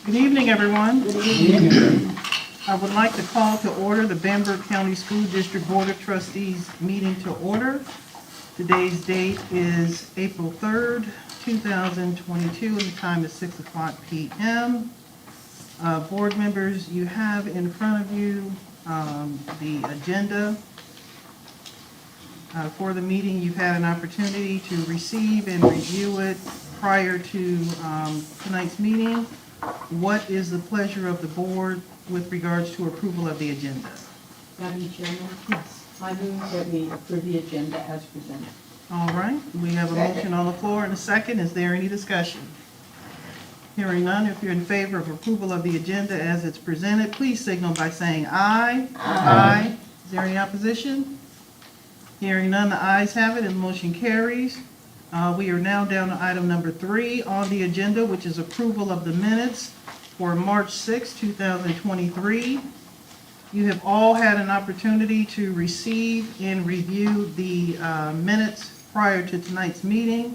Good evening, everyone. Good evening. I would like to call to order the Bamberg County School District Board of Trustees meeting to order. Today's date is April 3rd, 2022, and the time is 6:00 p.m. Board members, you have in front of you the agenda for the meeting. You've had an opportunity to receive and review it prior to tonight's meeting. What is the pleasure of the board with regards to approval of the agenda? Madam Chairman? Yes. I move that we approve the agenda as presented. All right, we have a motion on the floor and a second. Is there any discussion? Hearing none, if you're in favor of approval of the agenda as it's presented, please signal by saying aye. Aye. Is there any opposition? Hearing none, the ayes have it and the motion carries. We are now down to item number 3 on the agenda, which is approval of the minutes for March 6, 2023. You have all had an opportunity to receive and review the minutes prior to tonight's meeting.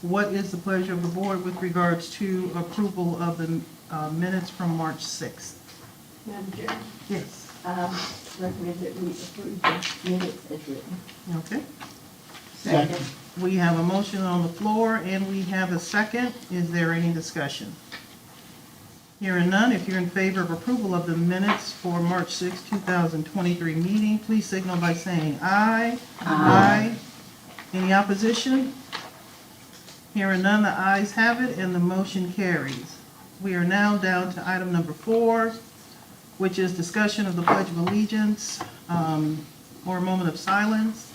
What is the pleasure of the board with regards to approval of the minutes from March 6th? Madam Chairman? Yes. Recommend that we approve the minutes as written. Okay. Second. We have a motion on the floor and we have a second. Is there any discussion? Hearing none, if you're in favor of approval of the minutes for March 6, 2023 meeting, please signal by saying aye. Aye. Any opposition? Hearing none, the ayes have it and the motion carries. We are now down to item number 4, which is discussion of the Pledge of Allegiance, or a moment of silence.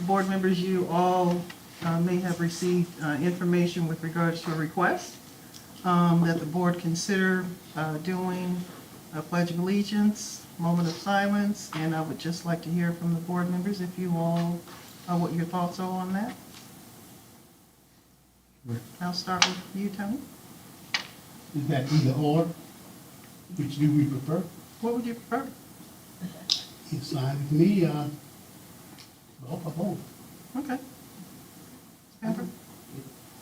Board members, you all may have received information with regards to a request that the board consider doing a Pledge of Allegiance, moment of silence, and I would just like to hear from the board members if you all, what your thoughts are on that. I'll start with you, Tony. Is that either or? Which do we prefer? What would you prefer? It's fine with me, both. Okay. Amber?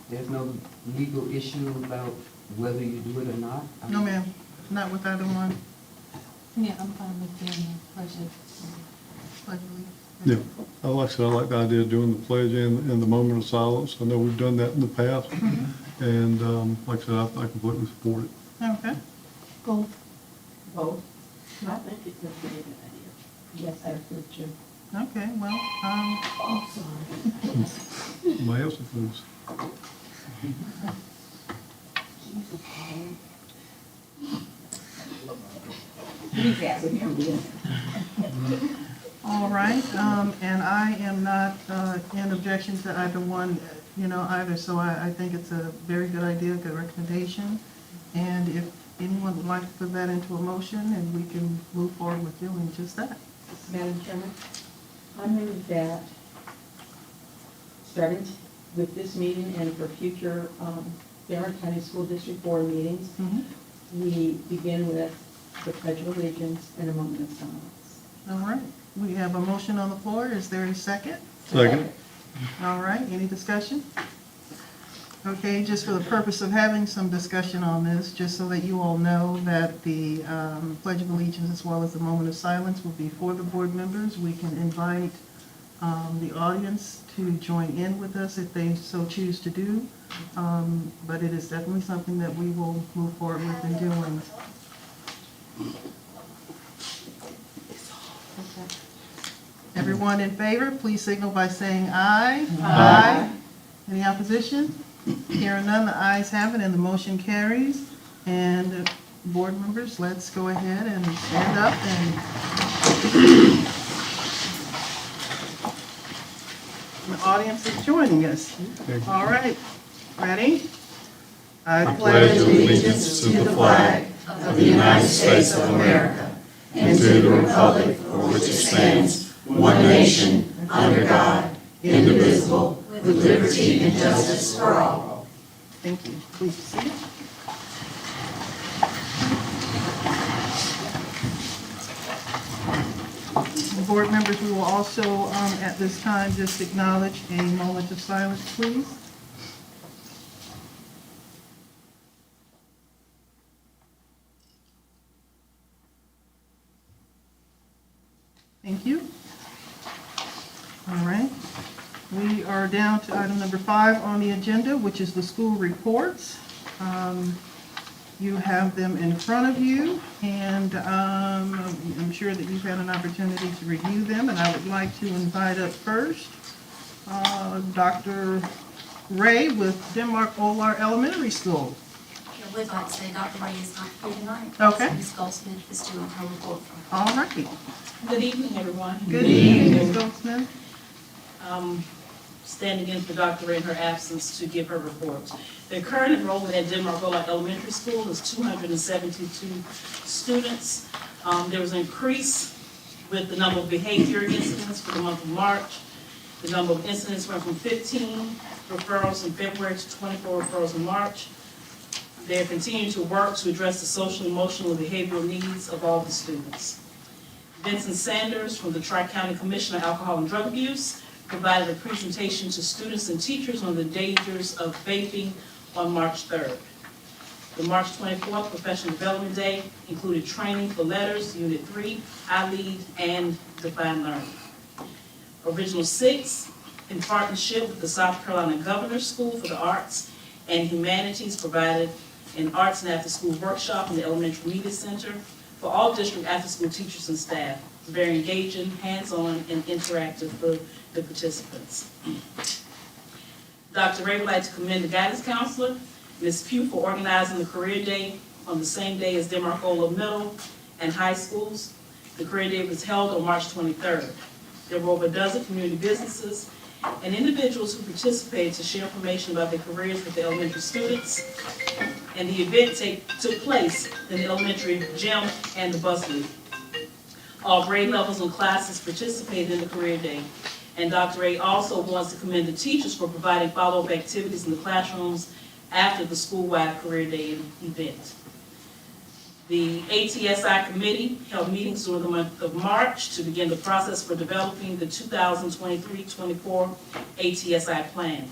There's no legal issue about whether you do it or not? No, ma'am, not with either one. Yeah, I'm fine with doing the pledge Pledge of Allegiance. Yeah, like I said, I like the idea of doing the pledge and the moment of silence. I know we've done that in the past, and like I said, I completely support it. Okay. Cool. Both? I think it's a pretty good idea. Yes, I approve too. Okay, well, Oh, sorry. Somebody else approves. Please ask him. all right, and I am not in objection to either one, either, so I think it's a very good idea, good recommendation. And if anyone would like to put that into a motion, and we can move forward with doing just that. Madam Chairman, I move that, starting with this meeting and for future Bamberg County School District Board meetings, we begin with the Pledge of Allegiance and a moment of silence. All right, we have a motion on the floor. Is there a second? Second. All right, any discussion? Okay, just for the purpose of having some discussion on this, just so that you all know that the Pledge of Allegiance as well as the moment of silence will be for the board members. We can invite the audience to join in with us if they so choose to do, but it is definitely something that we will move forward with in doing. Okay. Everyone in favor, please signal by saying aye. Aye. Any opposition? Hearing none, the ayes have it and the motion carries. And board members, let's go ahead and stand up and the audience is joining us. All right, ready? I pledge allegiance to the flag of the United States of America and to the republic for which it stands, one nation, under God, indivisible, with liberty and justice for all. Thank you. Please be seated. board members, we will also, at this time, just acknowledge a moment of silence, please. Thank you. All right. We are down to item number 5 on the agenda, which is the school reports. You have them in front of you, and I'm sure that you've had an opportunity to review them, and I would like to invite up first Dr. Ray with Denmark-Olar Elementary School. I would like to say Dr. Ray is not here tonight. Okay. Ms. Goldsmith is doing her report from All righty. Good evening, everyone. Good evening, Ms. Goldsmith. Standing in for Dr. Ray in her absence to give her report. The current enrollment at Denmark-Olar Elementary School is 272 students. There was an increase with the number of behavior incidents for the month of March. The number of incidents went from 15 referrals in February to 24 referrals in March. They are continuing to work to address the social, emotional, and behavioral needs of all the students. Vincent Sanders from the Tri-County Commission on Alcohol and Drug Abuse provided a presentation to students and teachers on the dangers of vaping on March 3rd. The March 24th Professional Development Day included training for letters, Unit 3, I-Lead, and Define Learning. Original 6, in partnership with the South Carolina Governor's School for the Arts and Humanities, provided an arts and after-school workshop in the Elementary Media Center for all district after-school teachers and staff. It's very engaging, hands-on, and interactive for the participants. Dr. Ray would like to commend the guidance counselor, Ms. Pugh, for organizing the career day on the same day as Denmark-Olar Middle and high schools. The career day was held on March 23rd. There were over a dozen community businesses and individuals who participated to share information about their careers with the elementary students. And the event took place in the elementary gym and the Busbee. All grade levels and classes participated in the career day. And Dr. A also wants to commend the teachers for providing follow-up activities in the classrooms after the school-wide career day event. The ATSI committee held meetings during the month of March to begin the process for developing the 2023-24 ATSI plan.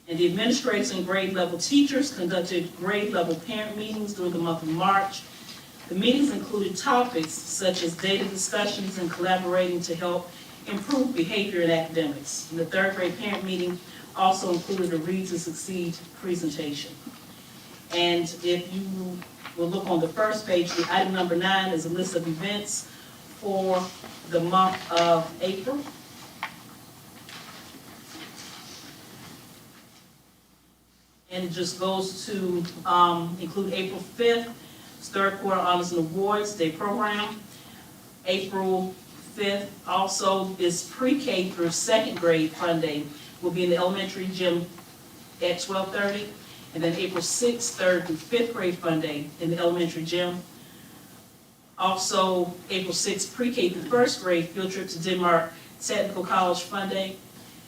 And the administrators and grade level teachers conducted grade level parent meetings during the month of March. The meetings included topics such as data discussions and collaborating to help improve behavior in academics. And the third grade parent meeting also included a Read to Succeed presentation. And if you will look on the first page, the item number 9 is a list of events for the month of April. And it just goes to include April 5th, it's third quarter honors and awards day program. April 5th also is pre-K through second grade fun day. Will be in the elementary gym at 12:30. And then April 6th, third through fifth grade fun day in the elementary gym. Also, April 6th, pre-K through first grade field trip to Denmark Technical College fun day.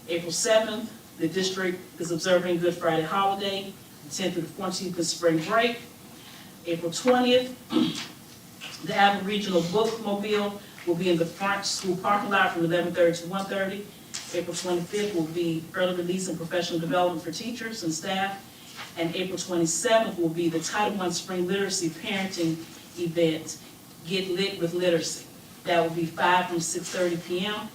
April 7th, the district is observing Good Friday holiday. The 10th through the 14th is spring break. April 20th, the Abilene Regional Bookmobile will be in the front school parking lot from 11:30 to 1:30. April 25th will be early release and professional development for teachers and staff. And April 27th will be the Title I Spring Literacy Parenting Event, Get Lit with Literacy. That will be 5 from 6:30 p.m.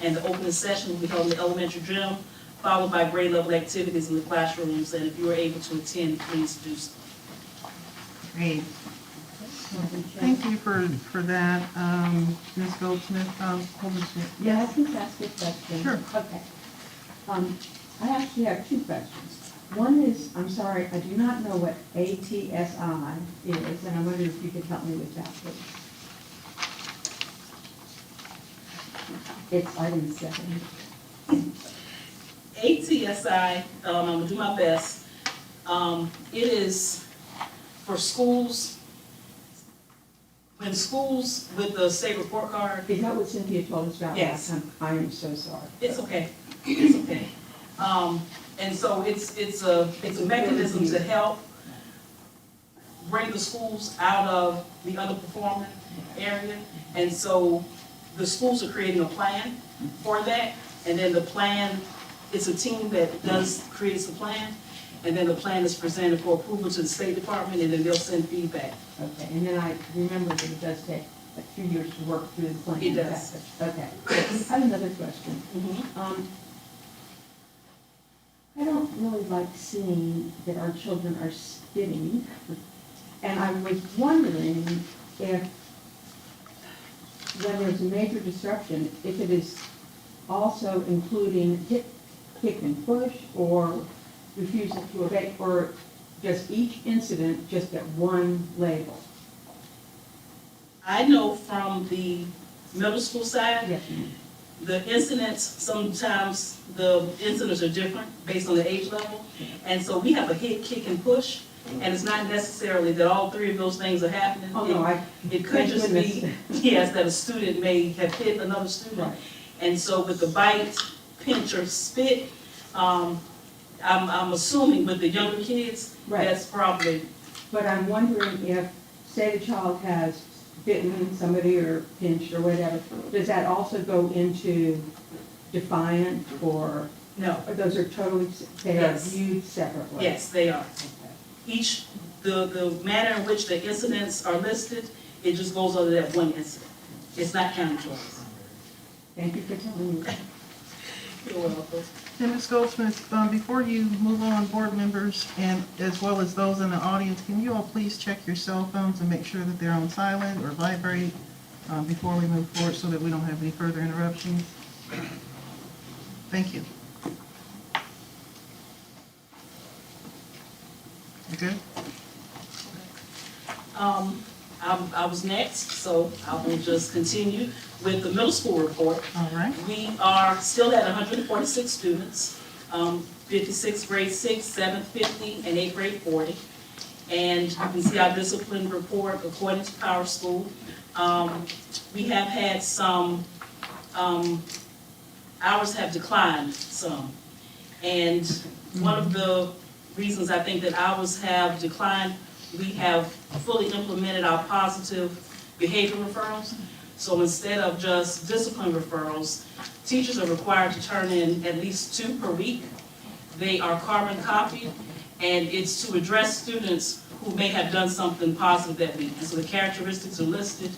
And the opening session will be held in the elementary gym, followed by grade level activities in the classrooms. And if you are able to attend, please do so. Great. Thank you for that, Ms. Goldsmith. Yeah, I can ask a question. Sure. Okay. I actually have two questions. One is, I'm sorry, I do not know what ATSI is, and I wonder if you could help me with that, please. It's item 7. ATSI, I'm gonna do my best. It is for schools, when schools with the state report card. Is that what Cynthia told us about? Yes. I am so sorry. It's okay, it's okay. And so it's a mechanism to help bring the schools out of the underperforming area. And so the schools are creating a plan for that, and then the plan, it's a team that creates the plan, and then the plan is presented for approval to the State Department, and then they'll send feedback. Okay, and then I remember that it does take like 2 years to work through the plan. It does. Okay. I have another question. I don't really like seeing that our children are spitting, and I was wondering if, when there's a major disruption, if it is also including hit, kick and push, or refusal to obey, or just each incident just get one label? I know from the middle school side, Yes, ma'am. the incidents, sometimes the incidents are different based on the age level. And so we have a hit, kick, and push, and it's not necessarily that all three of those things are happening. Oh, no, It could just be, goodness. yes, that a student may have hit another student. Right. And so with the bite, pinch, or spit, I'm assuming with the younger kids, Right. that's probably, But I'm wondering if, say the child has bitten somebody or pinched or whatever, does that also go into defiant, or no, those are totally, they are Yes. viewed separately? yes, they are. Okay. The manner in which the incidents are listed, it just goes under that one incident. It's not counted twice. Thank you for telling me. You're welcome. And Ms. Goldsmith, before you move on, board members, and as well as those in the audience, can you all please check your cell phones and make sure that they're on silent or vibrate before we move forward so that we don't have any further interruptions? Thank you. You good? I was next, so I will just continue with the middle school report. All right. We are still at 146 students, 56 grade 6, 7th 50, and 8th grade 40. And you can see our discipline report according to Power School. We have had some, hours have declined some. And one of the reasons I think that hours have declined, we have fully implemented our positive behavior referrals. So instead of just discipline referrals, teachers are required to turn in at least 2 per week. They are carbon copied, and it's to address students who may have done something positive that week. And so the characteristics are listed,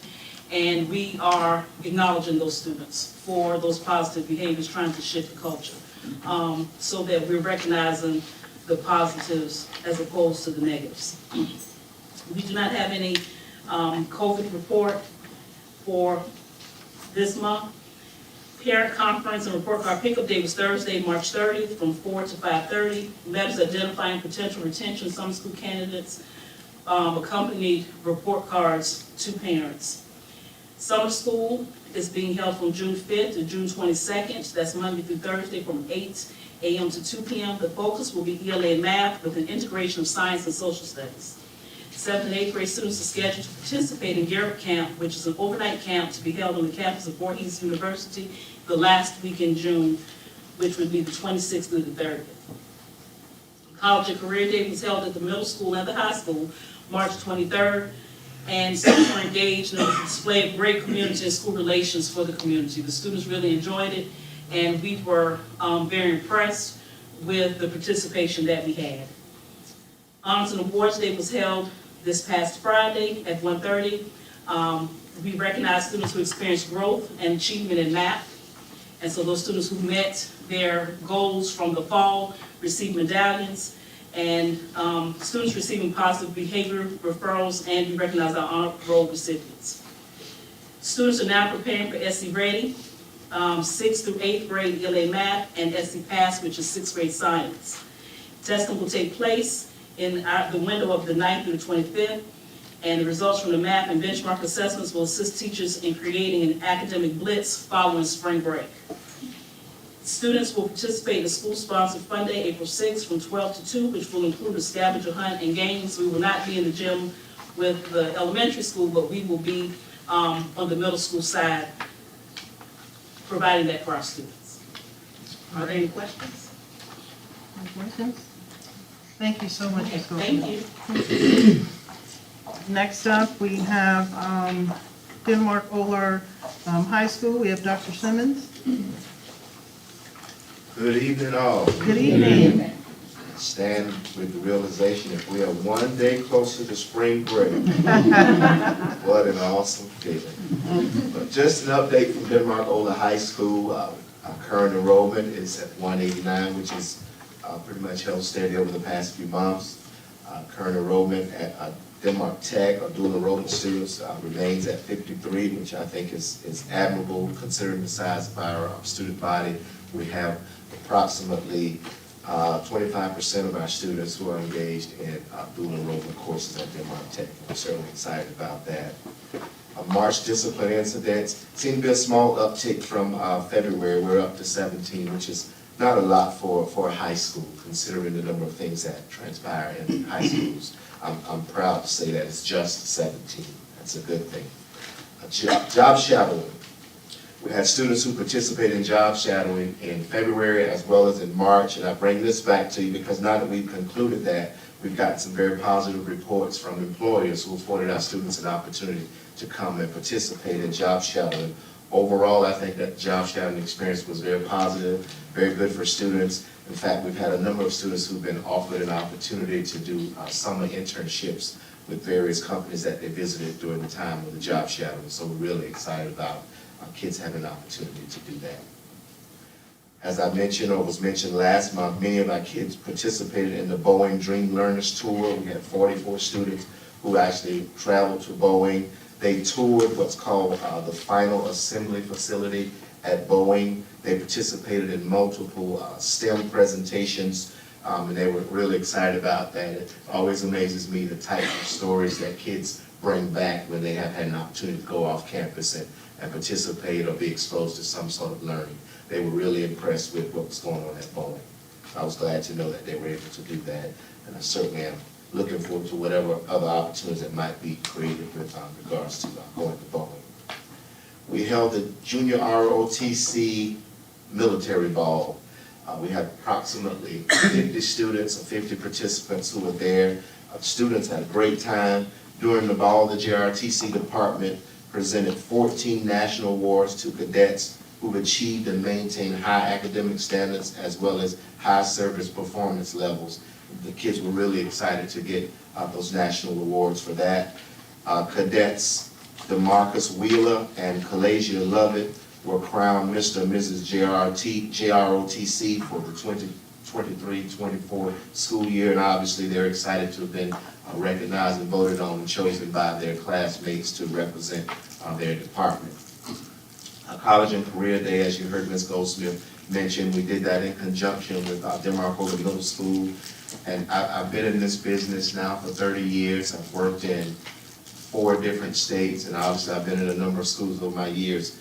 and we are acknowledging those students for those positive behaviors, trying to shift the culture, so that we're recognizing the positives as opposed to the negatives. We do not have any COVID report for this month. Parent conference and report card pickup day was Thursday, March 30th, from 4 to 5:30. Letters identifying potential retention summer school candidates accompanied report cards to parents. Summer school is being held from June 5th to June 22nd. That's Monday through Thursday from 8 a.m. to 2 p.m. The focus will be ELA and math with an integration of science and social studies. 7th and 8th grade students are scheduled to participate in Garrett Camp, which is an overnight camp to be held on the campus of Fort East University the last week in June, which would be the 26th through the 30th. College and Career Day was held at the middle school and the high school, March 23rd, and students were engaged in a display of great community and school relations for the community. The students really enjoyed it, and we were very impressed with the participation that we had. Honors and Awards Day was held this past Friday at 1:30. We recognized students who experienced growth and achievement in math. And so those students who met their goals from the fall received medallions. And students receiving positive behavior referrals, and we recognize our honor roll recipients. Students are now preparing for SC Ready, 6th through 8th grade ELA Math, and SC Pass, which is 6th grade Science. Testing will take place in the window of the 9th through the 25th, and the results from the math and benchmark assessments will assist teachers in creating an academic blitz following spring break. Students will participate in the school-sponsored Fun Day, April 6th, from 12 to 2, which will include a scavenger hunt and games. We will not be in the gym with the elementary school, but we will be on the middle school side, providing that for our students. Are there any questions? Any questions? Thank you so much, Okay, Ms. Goldsmith. thank you. Next up, we have Denmark Olar High school, we have Dr. Simmons. Good evening, all. Good evening. Stand with the realization that we are one day closer to spring break. What an awesome feeling. But just an update from Denmark-Ola High School. Our current enrollment is at 189, which is pretty much held steady over the past few months. Current enrollment at Denmark Tech, our dual enrollment students, remains at 53, which I think is admirable considering the size of our student body. We have approximately 25% of our students who are engaged in dual enrollment courses at Denmark Tech. We're certainly excited about that. March discipline incidents seem to be a small uptick from February. We're up to 17, which is not a lot for a high school, considering the number of things that transpire in high schools. I'm proud to say that it's just 17. That's a good thing. Job shadowing. We had students who participated in job shadowing in February as well as in March, and I bring this back to you because now that we've concluded that, we've gotten some very positive reports from employers who afforded our students an opportunity to come and participate in job shadowing. Overall, I think that the job shadowing experience was very positive, very good for students. In fact, we've had a number of students who've been offered an opportunity to do summer internships with various companies that they visited during the time of the job shadowing. So we're really excited about kids having an opportunity to do that. As I mentioned, or was mentioned last month, many of our kids participated in the Boeing Dream Learners Tour. We had 44 students who actually traveled to Boeing. They toured what's called the final assembly facility at Boeing. They participated in multiple STEM presentations, and they were really excited about that. It always amazes me the type of stories that kids bring back when they have had an opportunity to go off campus and participate or be exposed to some sort of learning. They were really impressed with what was going on at Boeing. I was glad to know that they were able to do that, and I certainly am looking forward to whatever other opportunities that might be created with regards to going to Boeing. We held the Junior ROTC Military Ball. We had approximately 50 students or 50 participants who were there. Students had a great time. During the ball, the JRTC department presented 14 national awards to cadets who've achieved and maintained high academic standards as well as high service performance levels. The kids were really excited to get those national awards for that. Cadets DeMarcus Wheeler and Kalasia Lovett were crowned Mr. and Mrs. JROTC for the 23-24 school year, and obviously they're excited to have been recognized and voted on and chosen by their classmates to represent their department. College and Career Day, as you heard Ms. Goldsmith mention, we did that in conjunction with Denmark-Ola Middle School. And I've been in this business now for 30 years. I've worked in 4 different states, and obviously I've been in a number of schools over my years.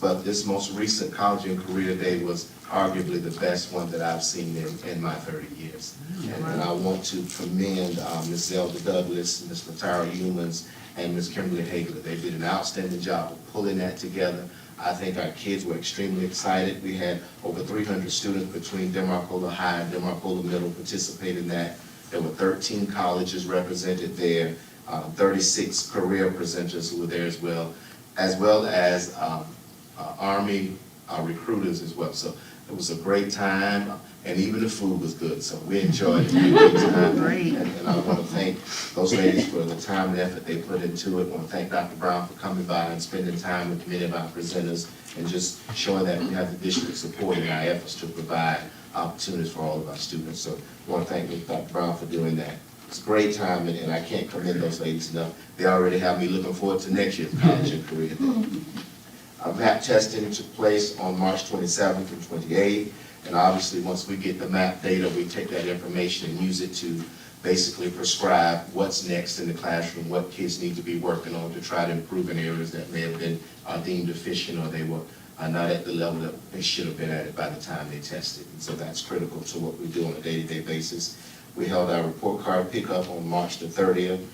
But this most recent College and Career Day was arguably the best one that I've seen in my 30 years. And I want to commend Ms. Zelda Douglas, Ms. Latara Humans, and Ms. Kimberly Hagler. They did an outstanding job of pulling that together. I think our kids were extremely excited. We had over 300 students between Denmark-Ola High and Denmark-Ola Middle participate in that. There were 13 colleges represented there, 36 career presenters who were there as well as Army recruiters as well. So it was a great time, and even the food was good, so we enjoyed it. Great. And I want to thank those ladies for the time and effort they put into it. I want to thank Dr. Brown for coming by and spending time with many of our presenters and just showing that we have the district supporting our efforts to provide opportunities for all of our students. So I want to thank Dr. Brown for doing that. It's a great time, and I can't commend those ladies enough. They already have me looking forward to next year's College and Career Day. Map testing took place on March 27th and 28th, and obviously once we get the map data, we take that information and use it to basically prescribe what's next in the classroom, what kids need to be working on to try to improve in areas that may have been deemed deficient or they were not at the level that they should have been at by the time they tested. And so that's critical to what we do on a day-to-day basis. We held our report card pickup on March the 30th.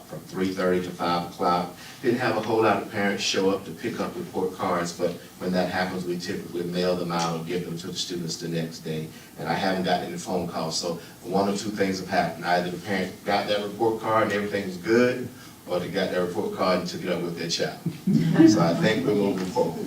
From 3:30 to 5 o'clock. Didn't have a whole lot of parents show up to pick up report cards, but when that happens, we typically mail them out or give them to the students the next day. And I haven't gotten any phone calls, so one or two things have happened. Either the parent got that report card and everything was good, or they got their report card and took it up with their child. So I think we're moving forward.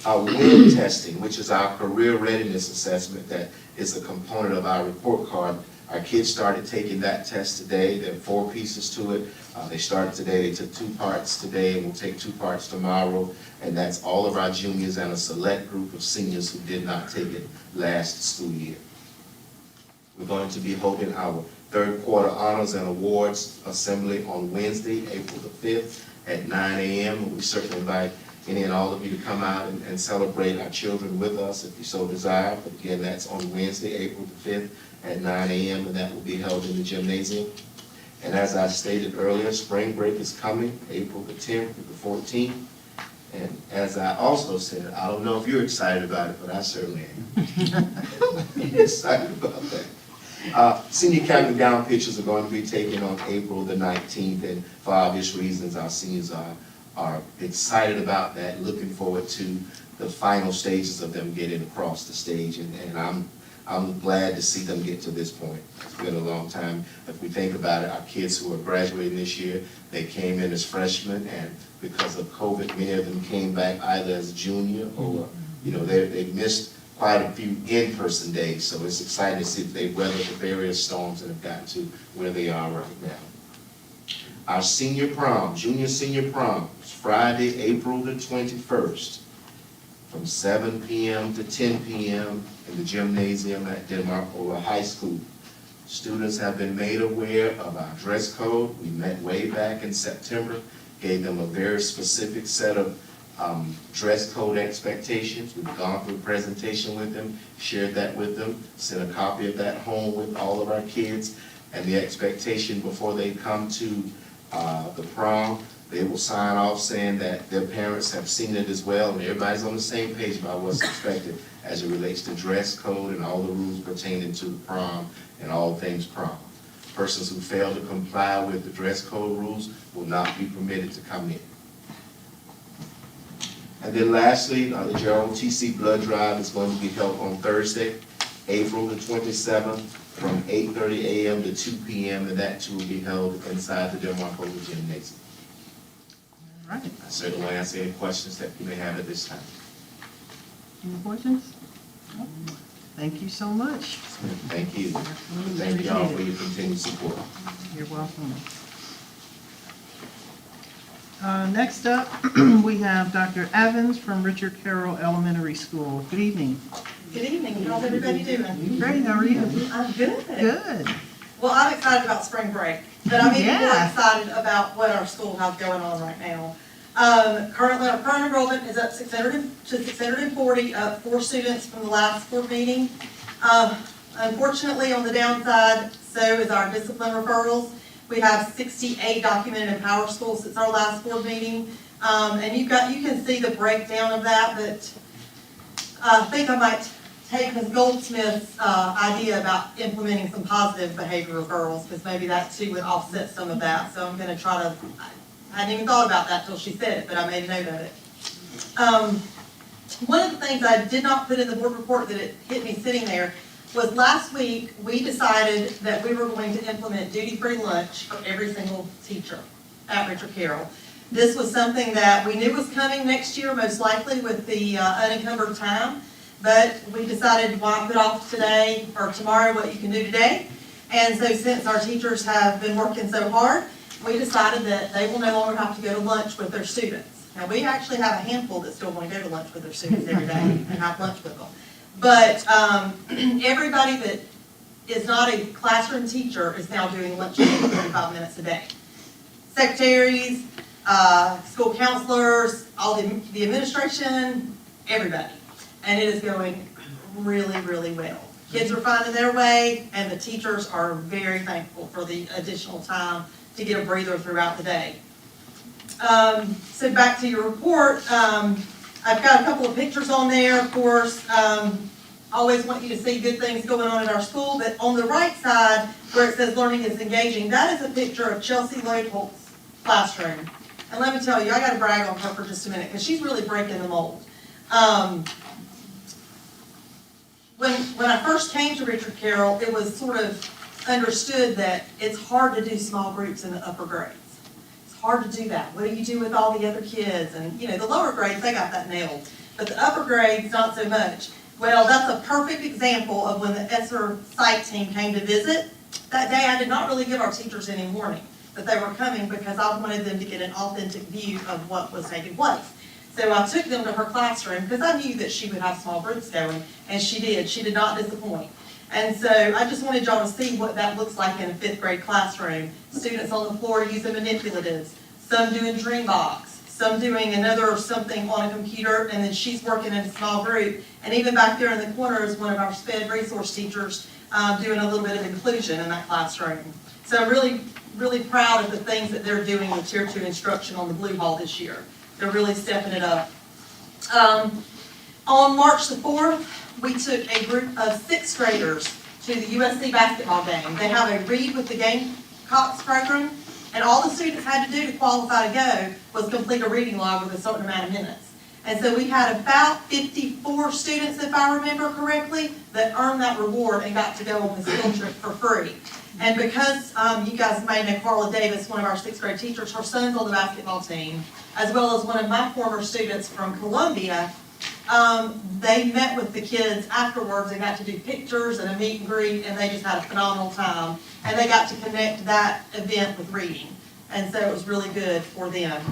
Our WIN testing, which is our career readiness assessment that is a component of our report card. Our kids started taking that test today. There are 4 pieces to it. They started today. They took 2 parts today and will take 2 parts tomorrow. And that's all of our juniors and a select group of seniors who did not take it last school year. We're going to be holding our 3rd quarter honors and awards assembly on Wednesday, April the 5th at 9 a.m. We certainly invite any and all of you to come out and celebrate our children with us if you so desire. But again, that's on Wednesday, April the 5th at 9 a.m. and that will be held in the gymnasium. And as I stated earlier, spring break is coming, April the 10th to the 14th. And as I also said, I don't know if you're excited about it, but I certainly am. I'm excited about that. Senior cap and gown pictures are going to be taken on April the 19th, and for obvious reasons, our seniors are excited about that, looking forward to the final stages of them getting across the stage, and I'm glad to see them get to this point. It's been a long time. If we think about it, our kids who are graduating this year, they came in as freshmen, and because of COVID, many of them came back either as junior or, they've missed quite a few in-person days, so it's exciting to see that they've weathered the various storms and have gotten to where they are right now. Our senior prom, junior senior prom, is Friday, April the 21st, from 7 p.m. to 10 p.m. in the gymnasium at Denmark-Ola High School. Students have been made aware of our dress code. We met way back in September, gave them a very specific set of dress code expectations. We've gone through a presentation with them, shared that with them, sent a copy of that home with all of our kids, and the expectation before they come to the prom, they will sign off saying that their parents have seen it as well, and everybody's on the same page about what's expected as it relates to dress code and all the rules pertaining to the prom and all things prom. Persons who fail to comply with the dress code rules will not be permitted to come in. And then lastly, the Gerald TC Blood Drive is going to be held on Thursday, April the 27th, from 8:30 a.m. to 2 p.m., and that too will be held inside the Denmark-Ola Gymnasium. All right. I certainly will answer any questions that you may have at this time. Any questions? No? Thank you so much. Thank you. Absolutely Thank you all for appreciate your continued support. it. You're welcome. Next up, we have Dr. Evans from Richard Carroll Elementary School. Good evening. Good evening. How's everybody doing? Great, how are you? I'm good. Good. Well, I'm excited about spring break, but I'm even more Yeah. excited about what our school has going on right now. Currently, our current enrollment is up 640, up 4 students from the last board meeting. Unfortunately, on the downside, so is our discipline referrals. We have 68 documented in Power School since our last board meeting. And you can see the breakdown of that, but I think I might take Ms. Goldsmith's idea about implementing some positive behavior referrals, because maybe that too would offset some of that. So I'm gonna try to, I hadn't even thought about that till she said it, but I made a note of it. One of the things I did not put in the board report that it hit me sitting there was last week, we decided that we were going to implement duty-free lunch for every single teacher at Richard Carroll. This was something that we knew was coming next year, most likely with the unencumbered time, but we decided why put off today or tomorrow what you can do today. And so since our teachers have been working so hard, we decided that they will no longer have to go to lunch with their students. Now, we actually have a handful that still want to go to lunch with their students every day and have lunch with them. But everybody that is not a classroom teacher is now doing lunch for 45 minutes a day. Secretaries, school counselors, all the administration, everybody. And it is going really, really well. Kids are finding their way, and the teachers are very thankful for the additional time to get a breather throughout the day. So back to your report, I've got a couple of pictures on there, of course. Always want you to see good things going on at our school, but on the right side, where it says learning is engaging, that is a picture of Chelsea Lloyd-Holt's classroom. And let me tell you, I gotta brag on her for just a minute, because she's really breaking the mold. When I first came to Richard Carroll, it was sort of understood that it's hard to do small groups in the upper grades. hard to do that. What do you do with all the other kids? And, you know, the lower grades, they got that nailed, but the upper grades, not so much. Well, that's a perfect example of when the ESSER site team came to visit. That day, I did not really give our teachers any warning that they were coming because I wanted them to get an authentic view of what was taking place. So I took them to her classroom because I knew that she would have small groups going, and she did. She did not disappoint. And so I just wanted y'all to see what that looks like in a 5th grade classroom. Students on the floor using manipulatives, some doing Dreambox, some doing another or something on a computer, and then she's working in a small group. And even back there in the corner is one of our SPED resource teachers doing a little bit of inclusion in that classroom. So I'm really proud of the things that they're doing with Tier 2 instruction on the Blue Hall this year. They're really stepping it up. On March the 4th, we took a group of 6th graders to the USC basketball game. They have a Read with the Gamecocks program, and all the students had to do to qualify to go was complete a reading log with a certain amount of minutes. And so we had about 54 students, if I remember correctly, that earned that reward and got to go on this field trip for free. And because you guys may know Carla Davis, one of our 6th grade teachers, her son's on the basketball team, as well as one of my former students from Columbia, they met with the kids afterwards and got to do pictures and a meet and greet, and they just had a phenomenal time. And they got to connect that event with reading. And so it was really good for them.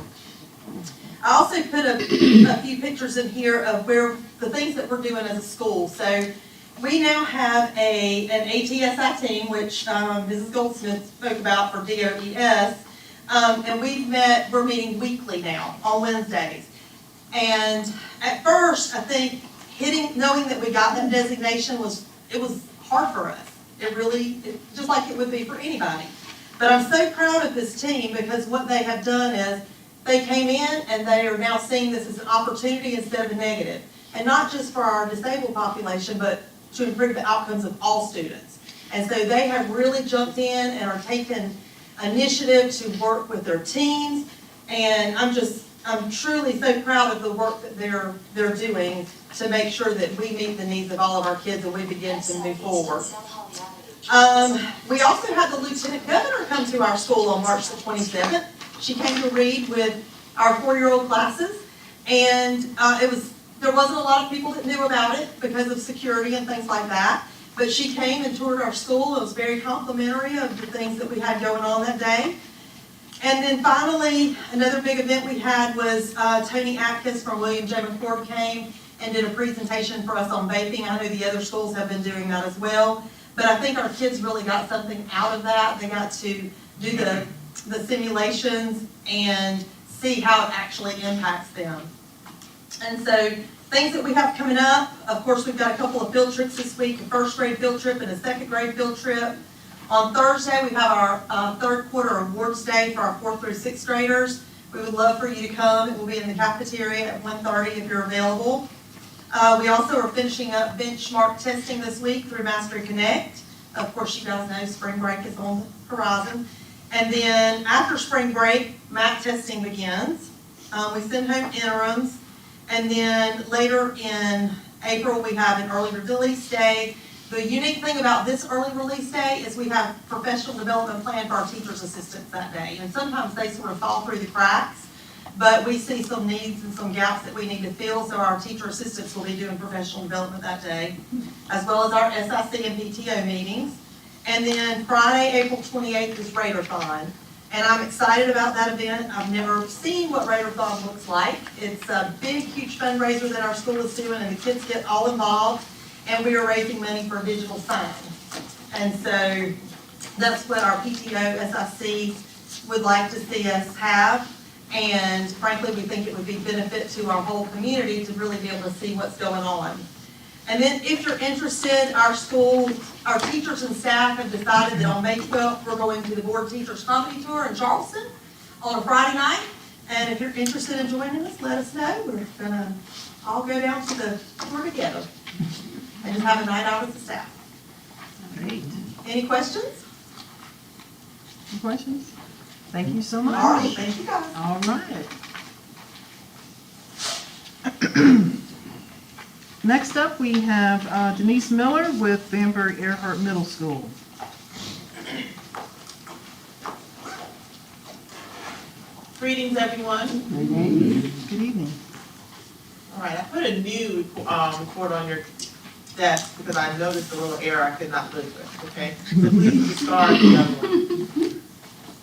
I also put a few pictures in here of where the things that we're doing as a school. So we now have an ATSI team, which Mrs. Goldsmith spoke about for DOES. And we're meeting weekly now on Wednesdays. And at first, I think knowing that we got that designation was hard for us. Just like it would be for anybody. But I'm so proud of this team because what they have done is they came in and they are now seeing this as an opportunity instead of a negative. And not just for our disabled population, but to improve the outcomes of all students. And so they have really jumped in and are taking initiative to work with their teams. And I'm truly so proud of the work that they're doing to make sure that we meet the needs of all of our kids and we begin to move forward. We also had the Lieutenant Governor come to our school on March the 27th. She came to read with our 4-year-old classes, and there wasn't a lot of people that knew about it because of security and things like that. But she came and toured our school. It was very complimentary of the things that we had going on that day. And then finally, another big event we had was Tony Atkins from William J. McCord came and did a presentation for us on vaping. I know the other schools have been doing that as well. But I think our kids really got something out of that. They got to do the simulations and see how it actually impacts them. And so things that we have coming up, of course, we've got a couple of field trips this week, a 1st grade field trip and a 2nd grade field trip. On Thursday, we have our 3rd quarter awards day for our 4th through 6th graders. We would love for you to come. It will be in the cafeteria at 1:30 if you're available. We also are finishing up benchmark testing this week through Mastery Connect. Of course, you guys know spring break is on the horizon. And then after spring break, MAC testing begins. We send home interims. And then later in April, we have an early release day. The unique thing about this early release day is we have professional development plan for our teachers' assistants that day. And sometimes they sort of fall through the cracks, but we see some needs and some gaps that we need to fill, so our teacher assistants will be doing professional development that day, as well as our SIC and PTO meetings. And then Friday, April 28th is Raider-thon. And I'm excited about that event. I've never seen what Raider-thon looks like. It's a big, huge fundraiser that our school is doing, and the kids get all involved. And we are raising money for a digital sign. And so that's what our PTO, SIC would like to see us have. And frankly, we think it would be benefit to our whole community to really be able to see what's going on. And then if you're interested, our teachers and staff have decided that on May 12th, we're going to the Board Teachers Comedy Tour in Charleston on a Friday night. And if you're interested in joining us, let us know. We're gonna all go down to the tour together and just have a night out with the staff. Great. Any questions? Any questions? Thank you so much. All right, thank you guys. All right. Next up, we have Denise Miller with Bamberg-Ehrhardt Middle School. Greetings, everyone. Good evening. All right, I put a new report on your desk because I noticed a little error I could not live with, okay? So please discard the other one.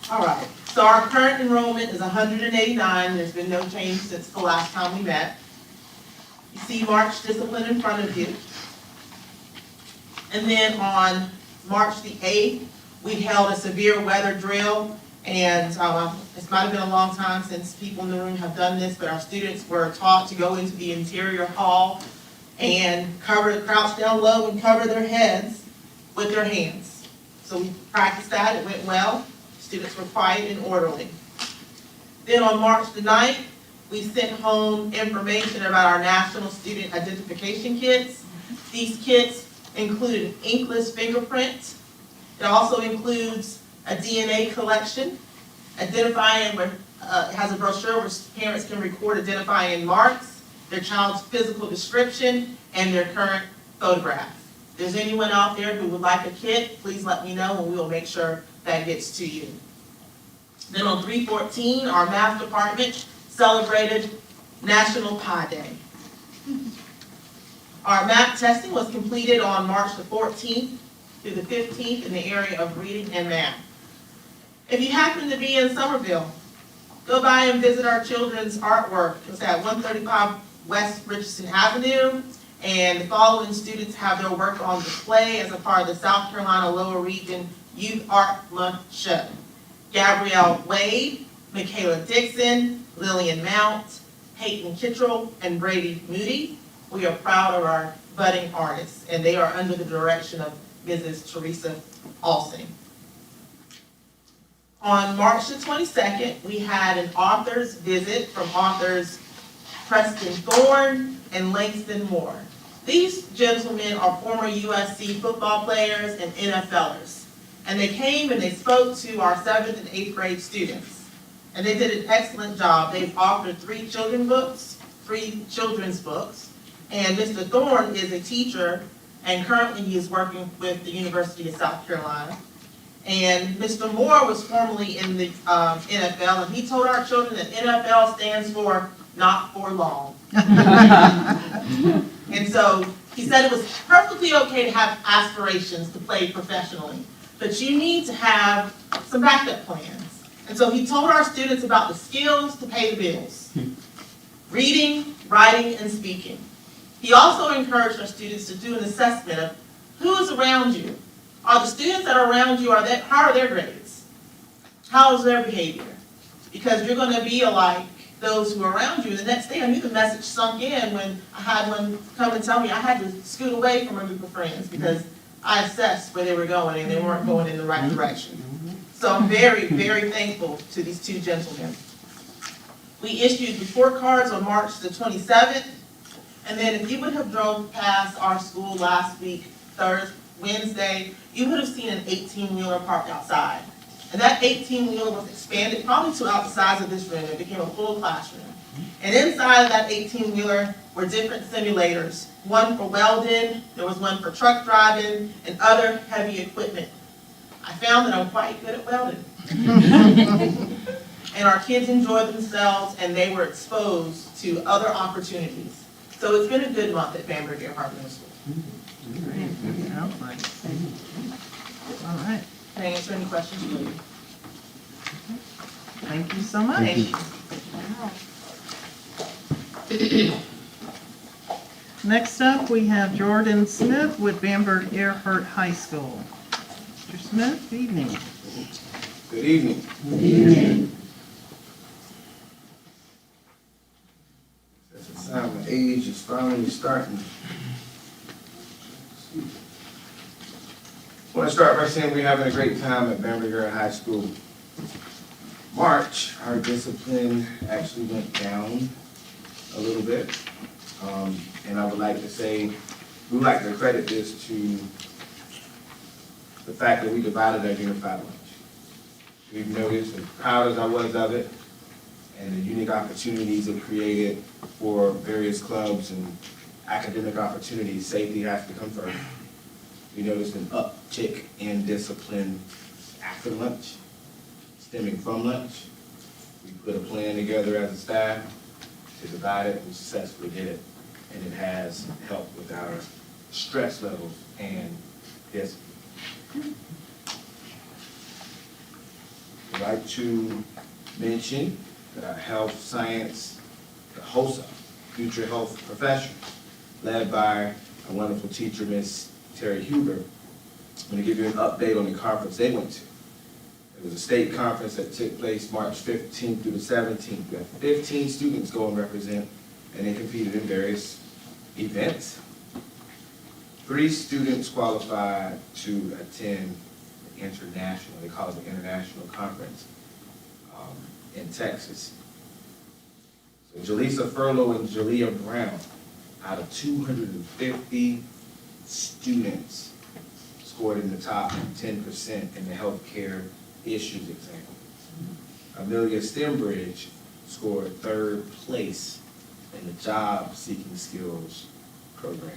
All right, so our current enrollment is 189. There's been no change since the last time we met. You see March discipline in front of you. And then on March the 8th, we held a severe weather drill. And it might have been a long time since people in the room have done this, but our students were taught to go into the interior hall and crouch down low and cover their heads with their hands. So we practiced that, it went well. Students were quiet and orderly. Then on March the 9th, we sent home information about our National Student Identification Kits. These kits include an inkless fingerprint. It also includes a DNA collection, identifying where it has a brochure where parents can record identifying marks, their child's physical description, and their current photograph. If there's anyone out there who would like a kit, please let me know and we will make sure that gets to you. Then on 3/14, our math department celebrated National Pie Day. Our math testing was completed on March the 14th through the 15th in the area of reading and math. If you happen to be in Somerville, go by and visit our children's artwork. It's at 135 West Richardson Avenue, and the following students have their work on display as a part of the South Carolina Lower Region Youth Art Month Show. Gabrielle Wade, Michaela Dixon, Lillian Mount, Peyton Kittrell, and Brady Moody. We are proud of our budding artists, and they are under the direction of Mrs. Teresa Alsing. On March the 22nd, we had an author's visit from authors Preston Thorne and Langston Moore. These gentlemen are former USC football players and NFLers. And they came and they spoke to our 7th and 8th grade students. And they did an excellent job. They've authored 3 children's books. And Mr. Thorne is a teacher, and currently he is working with the University of South Carolina. And Mr. Moore was formerly in the NFL, and he told our children that NFL stands for not for long. And so he said it was perfectly okay to have aspirations to play professionally, but you need to have some backup plans. And so he told our students about the skills to pay the bills: reading, writing, and speaking. He also encouraged our students to do an assessment of who is around you. Are the students that are around you, how are their grades? How is their behavior? Because you're going to be like those who are around you. The next day I knew the message sunk in when I had one come and tell me I had to scoot away from a group of friends because I assessed where they were going and they weren't going in the right direction. So I'm very, very thankful to these 2 gentlemen. We issued report cards on March the 27th. And then if you would have drove past our school last week, Wednesday, you would have seen an 18-wheeler parked outside. And that 18-wheeler was expanded probably to about the size of this room. It became a full classroom. And inside of that 18-wheeler were different simulators. One for welding, there was one for truck driving, and other heavy equipment. I found that I'm quite good at welding. And our kids enjoyed themselves, and they were exposed to other opportunities. So it's been a good month at Bamberg-Ehrhardt Middle School. Sounds like it. All right. Can I answer any questions for you? Thank you so much. Thank you. Next up, we have Jordan Smith with Bamberg-Ehrhardt High School. Mr. Smith, good evening. Good evening. Good evening. At the time of age is finally starting. I want to start by saying we're having a great time at Bamberg-Ehrhardt High School. March, our discipline actually went down a little bit. And I would like to say, we would like to credit this to the fact that we divided our unified lunch. We've noticed, as proud as I was of it, and the unique opportunities it created for various clubs and academic opportunities, safety has to come first. We noticed an uptick in discipline after lunch, stemming from lunch. We We put a plan together as a staff to divide it, we successfully did it, and it has helped with our stress levels and discipline. I'd like to mention that our health science, the HOSA, Future Health Professionals, led by a wonderful teacher, Miss Terry Huber. I'm going to give you an update on the conference they went to. It was a state conference that took place March 15th through the 17th. We had 15 students go and represent, and they competed in various events. 3 students qualified to attend the international, they call it the International Conference in Texas. So Jaleesa Furlow and Jalea Brown, out of 250 students, scored in the top 10% in the healthcare issues exam. Amelia Stembridge scored 3rd place in the job seeking skills program.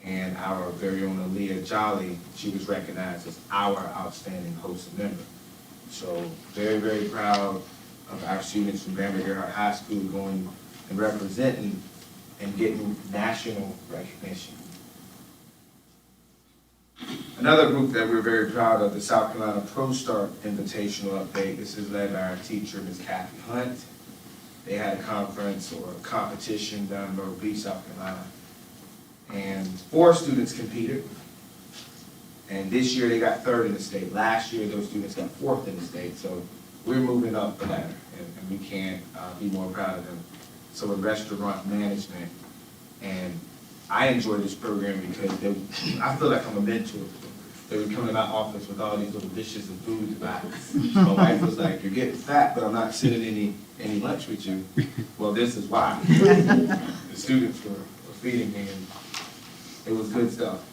And our very own Aaliyah Jolly, she was recognized as our outstanding HOSA member. So very, very proud of our students from Bamberg-Ehrhardt High School going and representing and getting national recognition. Another group that we're very proud of, the South Carolina Pro Start Invitational Update. This is led by our teacher, Ms. Kathy Hunt. They had a conference or a competition down in Myrtle Beach, South Carolina. And 4 students competed. And this year they got 3rd in the state. Last year those students got 4th in the state. So we're moving up the ladder, and we can't be more proud of them. So in restaurant management, and I enjoy this program because I feel like I'm a mentor. They would come to my office with all these little dishes of food to buy. My wife was like, "You're getting fat, but I'm not sitting any lunch with you." Well, this is why. The students were feeding me, and it was good stuff.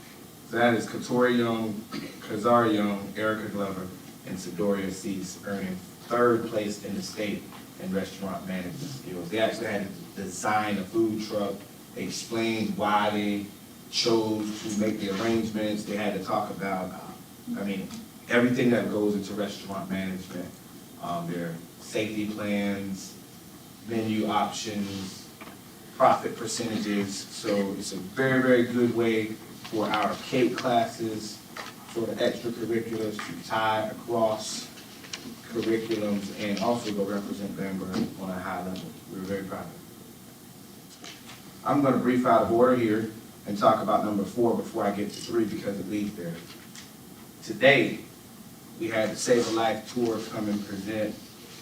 So that is Katori Young, Kazar Young, Erica Glover, and Sidoria Cease, earning 3rd place in the state in restaurant management skills. They actually had to design a food truck. They explained why they chose to make the arrangements. They had to talk about, everything that goes into restaurant management. Their safety plans, menu options, profit percentages. So it's a very, very good way for our cake classes, for the extracurriculars to tie across curriculums and also go represent Bamberg on a high level. We're very proud of it. I'm going to brief out of order here and talk about number 4 before I get to 3 because it leads there. Today, we had the Save a Life tour come and present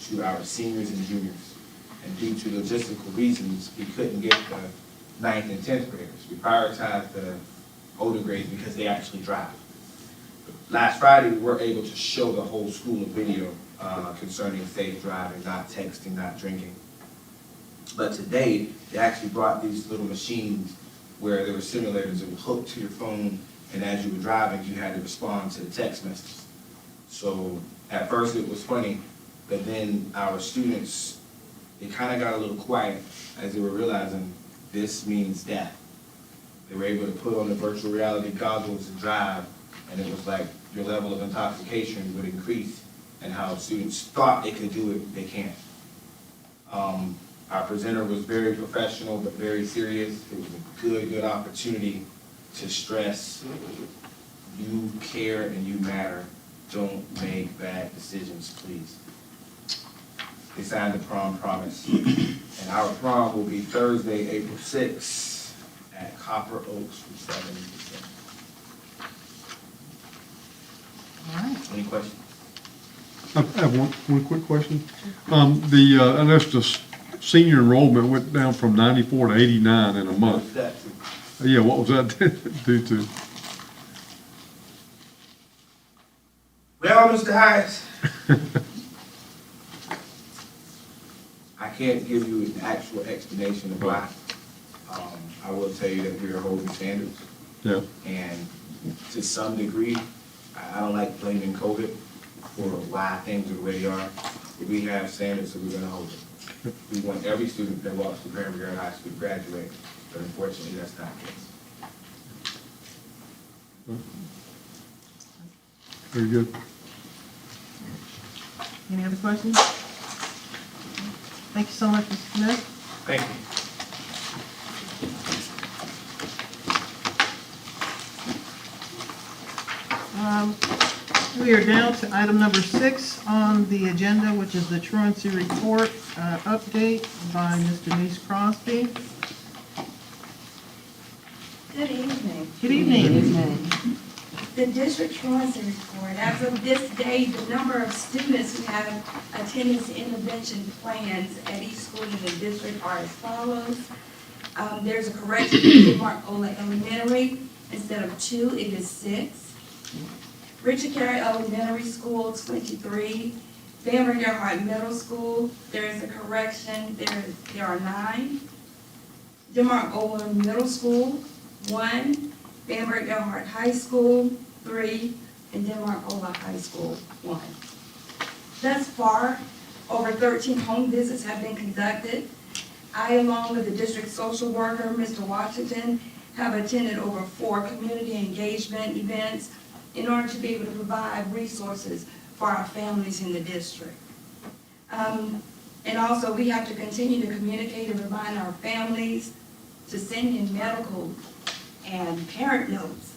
to our seniors and juniors. And due to logistical reasons, we couldn't get the 9th and 10th graders. We prioritized the older grades because they actually drive. Last Friday, we were able to show the whole school a video concerning safe driving, not texting, not drinking. But today, they actually brought these little machines where there were simulators that were hooked to your phone, and as you were driving, you had to respond to the text messages. So at first it was funny, but then our students, they kind of got a little quiet as they were realizing this means death. They were able to put on the virtual reality goggles and drive, and it was like your level of intoxication would increase, and how students thought they could do it, they can't. Our presenter was very professional, but very serious. It was a good opportunity to stress, you care and you matter. Don't make bad decisions, please. They signed the prom promise. And our prom will be Thursday, April 6th at Copper Oaks from 7 to 10. All right. Any questions? I have one quick question. I noticed the senior enrollment went down from 94 to 89 in a month. That too. Yeah, what was that due to? Well, Mr. Hayes, I can't give you an actual explanation of why. I will tell you that we are holding standards. Yeah. And to some degree, I don't like blaming COVID for why things are the way they are. But we have standards that we're going to hold it. We want every student that walks through Bamberg-Ehrhardt High School to graduate, but unfortunately, that's not the case. Very good. Any other questions? Thank you so much, Mr. Smith. Thank you. We are down to item number 6 on the agenda, which is the truancy report update by Ms. Denise Crosby. Good evening. Good evening. The district truancy report. As of this day, the number of students who have attendance intervention plans at each school in the district are as follows. There's a correction in Denmark-Ola Elementary. Instead of 2, it is 6. Richard Carey Elementary School, 23. Bamberg-Ehrhardt Middle School, there is a correction. There are 9. Denmark-Ola Middle School, 1. Bamberg-Ehrhardt High School, 3, and Denmark-Ola High School, 1. Thus far, over 13 home visits have been conducted. I, along with the district social worker, Mr. Washington, have attended over 4 community engagement events in order to be able to provide resources for our families in the district. And also, we have to continue to communicate and remind our families to send in medical and parent notes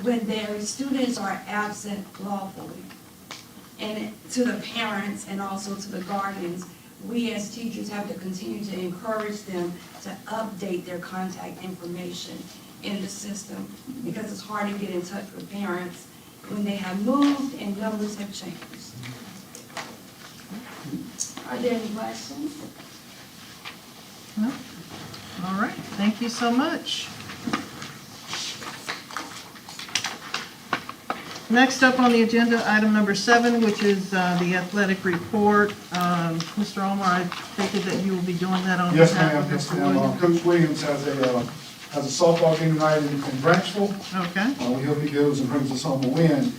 when their students are absent lawfully. And to the parents and also to the guardians, we as teachers have to continue to encourage them to update their contact information in the system, because it's hard to get in touch with parents when they have moved and numbers have changed. Are there any questions? No? All right, thank you so much. Next up on the agenda, item number 7, which is the athletic report. Mr. Omar, I take it that you will be doing that on Yes, behalf ma'am. of Yes, Mr. ma'am. Williams? Coach Williams has a softball game tonight in Branchville. Okay. We hope he goes and brings us home a win.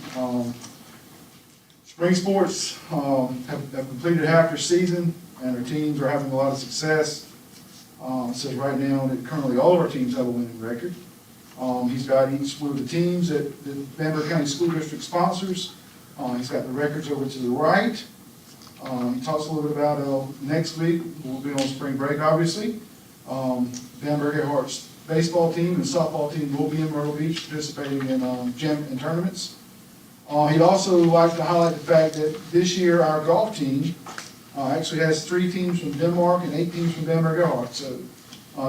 Spring sports have completed half their season, and our teams are having a lot of success. So right now, that currently all of our teams have a winning record. He's got each one of the teams that the Bamberg County School District sponsors. He's got the records over to the right. He talks a little bit about next week. We'll be on spring break, obviously. Bamberg-Ehrhardt's baseball team and softball team will be in Myrtle Beach participating in gym and tournaments. He'd also like to highlight the fact that this year our golf team actually has 3 teams from Denmark and 8 teams from Bamberg-Ehrhardt. So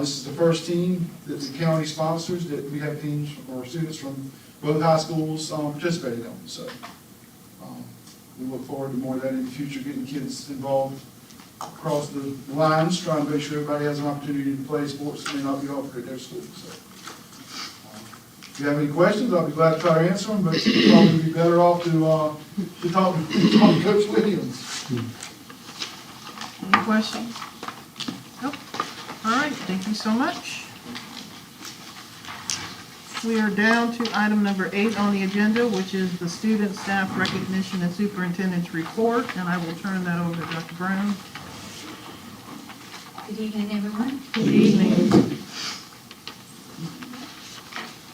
this is the first team that the county sponsors that we have teams or students from both high schools participating on. So we look forward to more of that in the future, getting kids involved across the lines, trying to make sure everybody has an opportunity to play sports that may not be offered at their school. So if you have any questions, I'll be glad to try to answer them, but you'd probably be better off to talk to Coach Williams. Any questions? Nope. All right, thank you so much. We are down to item number 8 on the agenda, which is the student staff recognition and superintendent's report, and I will turn that over to Dr. Brown. Good evening, everyone. Good evening.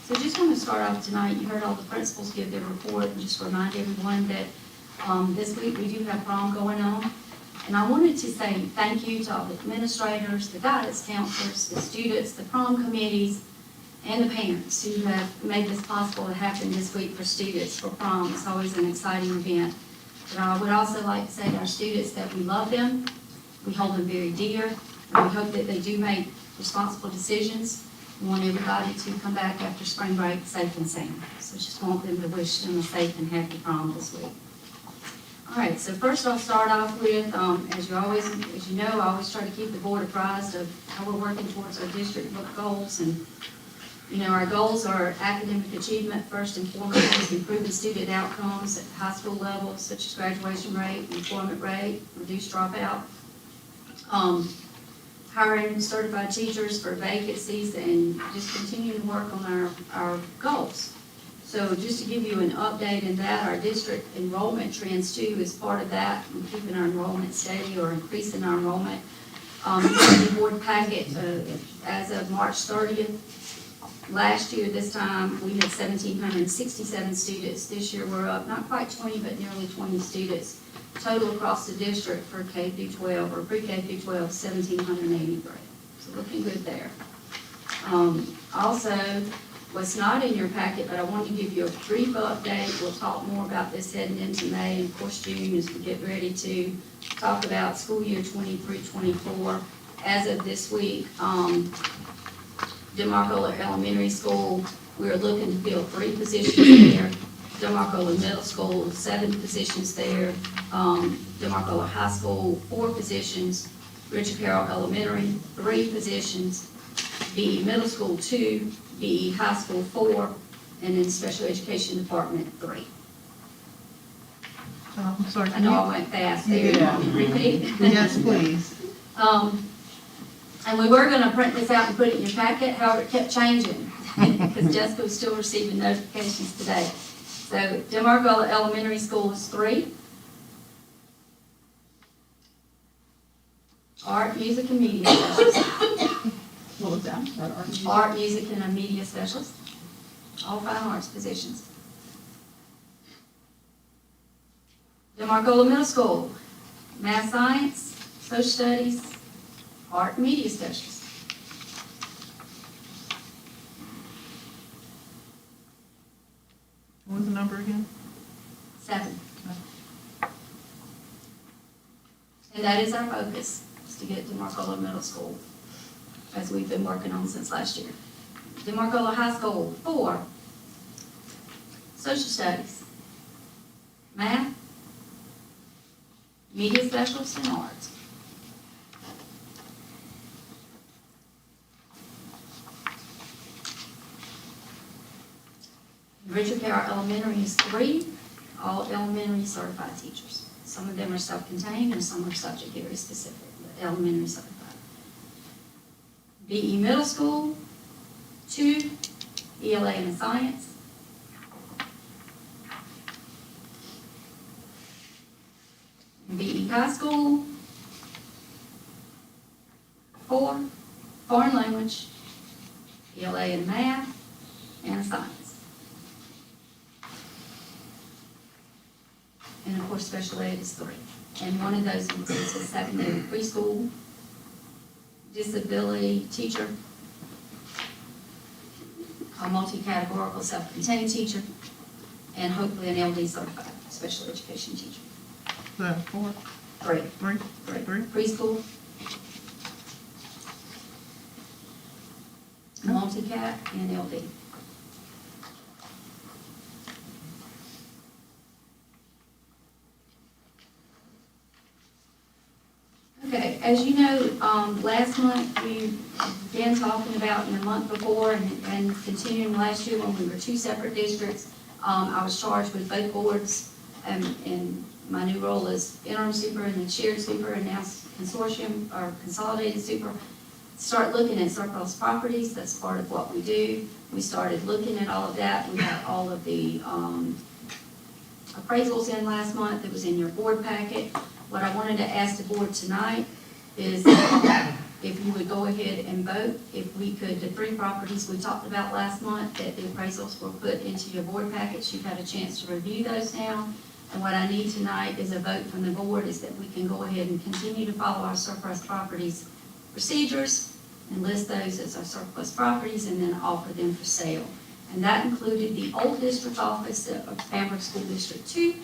So just want to start off tonight, you heard all the principals give their report, and just remind everyone that this week we do have prom going on. And I wanted to say thank you to all the administrators, the guidance counselors, the students, the prom committees, and the parents who have made this possible to happen this week for students for prom. It's always an exciting event. But I would also like to say to our students that we love them, we hold them very dear, and we hope that they do make responsible decisions. We want everybody to come back after spring break safe and sound. So just want them to wish them a safe and happy prom this week. All right, so first I'll start off with, as you know, I always try to keep the board apprised of how we're working towards our district goals. And, you know, our goals are academic achievement, first and foremost, improving student outcomes at high school levels, such as graduation rate, employment rate, reduced dropout, hiring certified teachers for vacancies, and just continuing to work on our goals. So just to give you an update in that, our district enrollment trends too is part of that, and keeping our enrollment steady or increasing our enrollment. The board packet, as of March 30th, last year this time we had 1,767 students. This year we're up, not quite 20, but nearly 20 students Total across the district for K through 12, or pre-K through 12, 1,783. So looking good there. Also, what's not in your packet, but I want to give you a brief update. We'll talk more about this heading into May and of course June as we get ready to talk about school year 23-24. As of this week, Demarcola Elementary School, we're looking to fill 3 positions there. Demarcola Middle School, 7 positions there. Demarcola High School, 4 positions. Richard Carroll Elementary, 3 positions. BE Middle School, 2. BE High School, 4. And then Special Education Department, 3. I'm sorry. I know I went fast there. Yeah. Repeat. Yes, please. And we were gonna print this out and put it in your packet, however, it kept changing, because Jessica was still receiving notifications today. So Demarcola Elementary School is 3. Art, music, and media specialist. What was that? Art, music, and a media specialist. All fine arts positions. Demarcola Middle School, math science, social studies, art, and media specialist. What was the number again? 7. And that is our focus, is to get Demarcola Middle School, as we've been working on since last year. Demarcola High School, 4. Social studies, math, media specialist, and art. Richard Carroll Elementary is 3, all elementary certified teachers. Some of them are self-contained and some are subject area specific, but elementary certified. BE Middle School, 2, ELA and science. BE High School, 4, foreign language, ELA and math, and science. And of course, special ed is 3. And one of those includes a secondary preschool, disability teacher, a multi-categorical self-contained teacher, and hopefully an LD certified special education teacher. 4. 3. 3. 3. Preschool, multi-cat, and LD. Okay, as you know, last month we began talking about, and the month before, and continuing last year when we were 2 separate districts, I was charged with both boards, and my new role is interim super and then shared super, and now consortium or consolidated super. Start looking at surplus properties. That's part of what we do. We started looking at all of that. We got all of the appraisals in last month. It was in your board packet. What I wanted to ask the board tonight is if you would go ahead and vote, if we could, the 3 properties we talked about last month, that the appraisals were put into your board package. You've had a chance to review those now. And what I need tonight is a vote from the board is that we can go ahead and continue to follow our surplus properties procedures and list those as our surplus properties and then offer them for sale. And that included the old district office of Bamberg School District 2,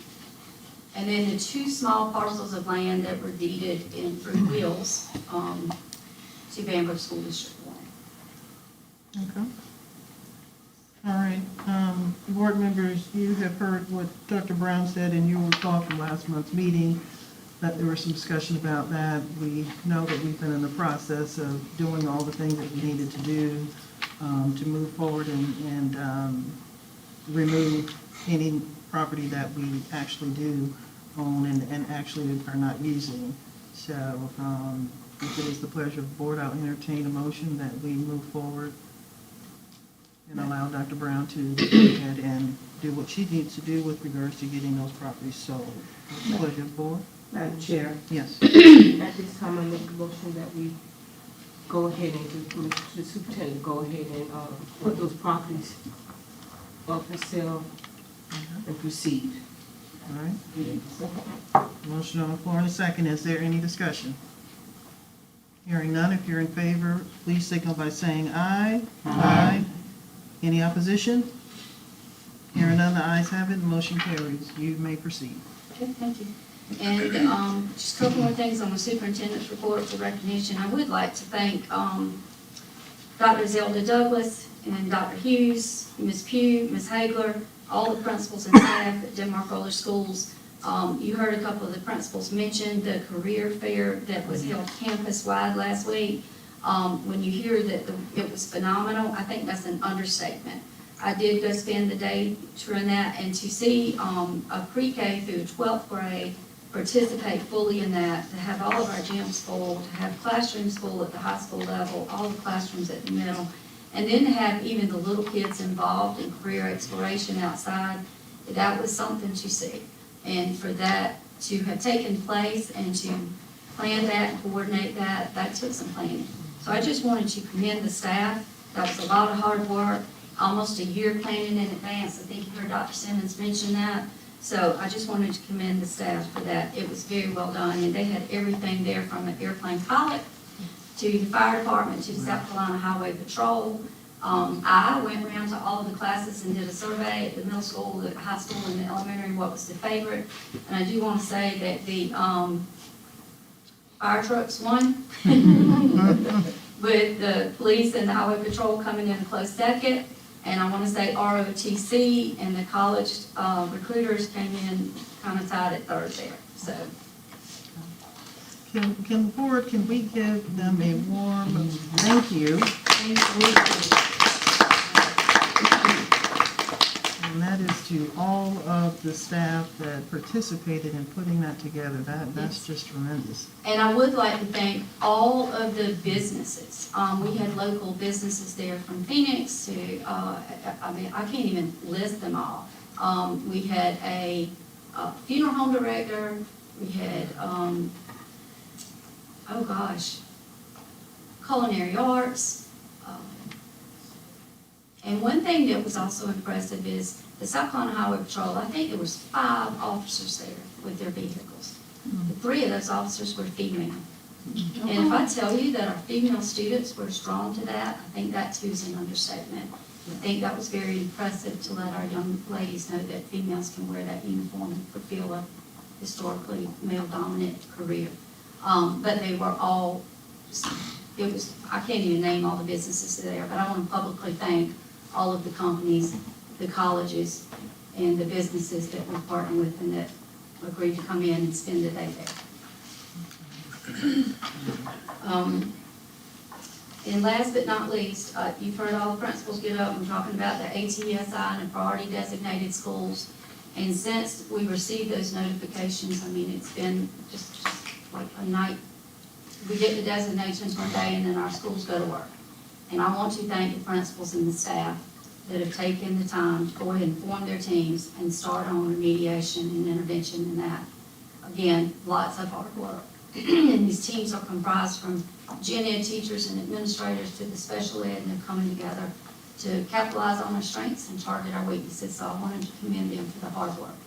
and then the 2 small parcels of land that were deeded in through wills to Bamberg School District 1. Okay. All right. Board members, you have heard what Dr. Brown said, and you will recall from last month's meeting that there was some discussion about that. We know that we've been in the process of doing all the things that we needed to do to move forward and remove any property that we actually do own and actually are not using. So if it is the pleasure of the board, I'll entertain a motion that we move forward and allow Dr. Brown to go ahead and do what she needs to do with regards to getting those properties sold. With the pleasure of the board. Madam Chair, Yes. at this time, I make a motion that we go ahead and do, the superintendent go ahead and put those properties up for sale and proceed. All right. Motion on the floor and a second. Is there any discussion? Hearing none, if you're in favor, please signal by saying aye. Aye. Any opposition? Hearing none, the ayes have it, the motion carries. You may proceed. Okay, thank you. And just a couple more things on the superintendent's report for recognition. I would like to thank Dr. Zelda Douglas and Dr. Hughes, Ms. Pugh, Ms. Hagler, all the principals and staff at Denmark-Oler Schools. You heard a couple of the principals mention the career fair that was held campus-wide last week. When you hear that it was phenomenal, I think that's an understatement. I did go spend the day touring that, and to see a pre-K through 12th grade participate fully in that, to have all of our gyms full, to have classrooms full at the high school level, all the classrooms at the middle, and then to have even the little kids involved in career exploration outside, that was something to see. And for that to have taken place and to plan that and coordinate that, that took some planning. So I just wanted to commend the staff. That was a lot of hard work, almost a year planning in advance. I think you heard Dr. Simmons mention that. So I just wanted to commend the staff for that. It was very well done, and they had everything there from an airplane pilot to the fire department to the South Carolina Highway Patrol. I went around to all of the classes and did a survey at the middle school, the high school, and the elementary, what was the favorite. And I do want to say that the fire trucks won, with the police and the highway patrol coming in a close second. And I want to say ROTC and the college recruiters came in kind of tied at third there. So. Can the board, can we give them a warm thank you? And that is to all of the staff that participated in putting that together. That's just tremendous. And I would like to thank all of the businesses. We had local businesses there from Phoenix to, I can't even list them all. We had a funeral home director. We had, culinary arts. And one thing that was also impressive is the South Carolina Highway Patrol. I think there was 5 officers there with their vehicles. The 3 of those officers were female. And if I tell you that our female students were drawn to that, I think that too is an understatement. I think that was very impressive to let our young ladies know that females can wear that uniform and fulfill a historically male-dominant career. But they were all, I can't even name all the businesses there, but I want to publicly thank all of the companies, the colleges, and the businesses that we're partnering with and that agreed to come in and spend the day there. And last but not least, you've heard all the principals get up and talking about the ATSI and the priority designated schools. And since we received those notifications, I mean, it's been just like a night. We get the designations one day and then our schools go to work. And I want to thank the principals and the staff that have taken the time to go ahead and form their teams and start on remediation and intervention in that. Again, lots of hard work. And these teams are comprised from gen ed teachers and administrators to the special ed, and they're coming together to capitalize on our strengths and target our weaknesses. So I wanted to commend them for the hard work,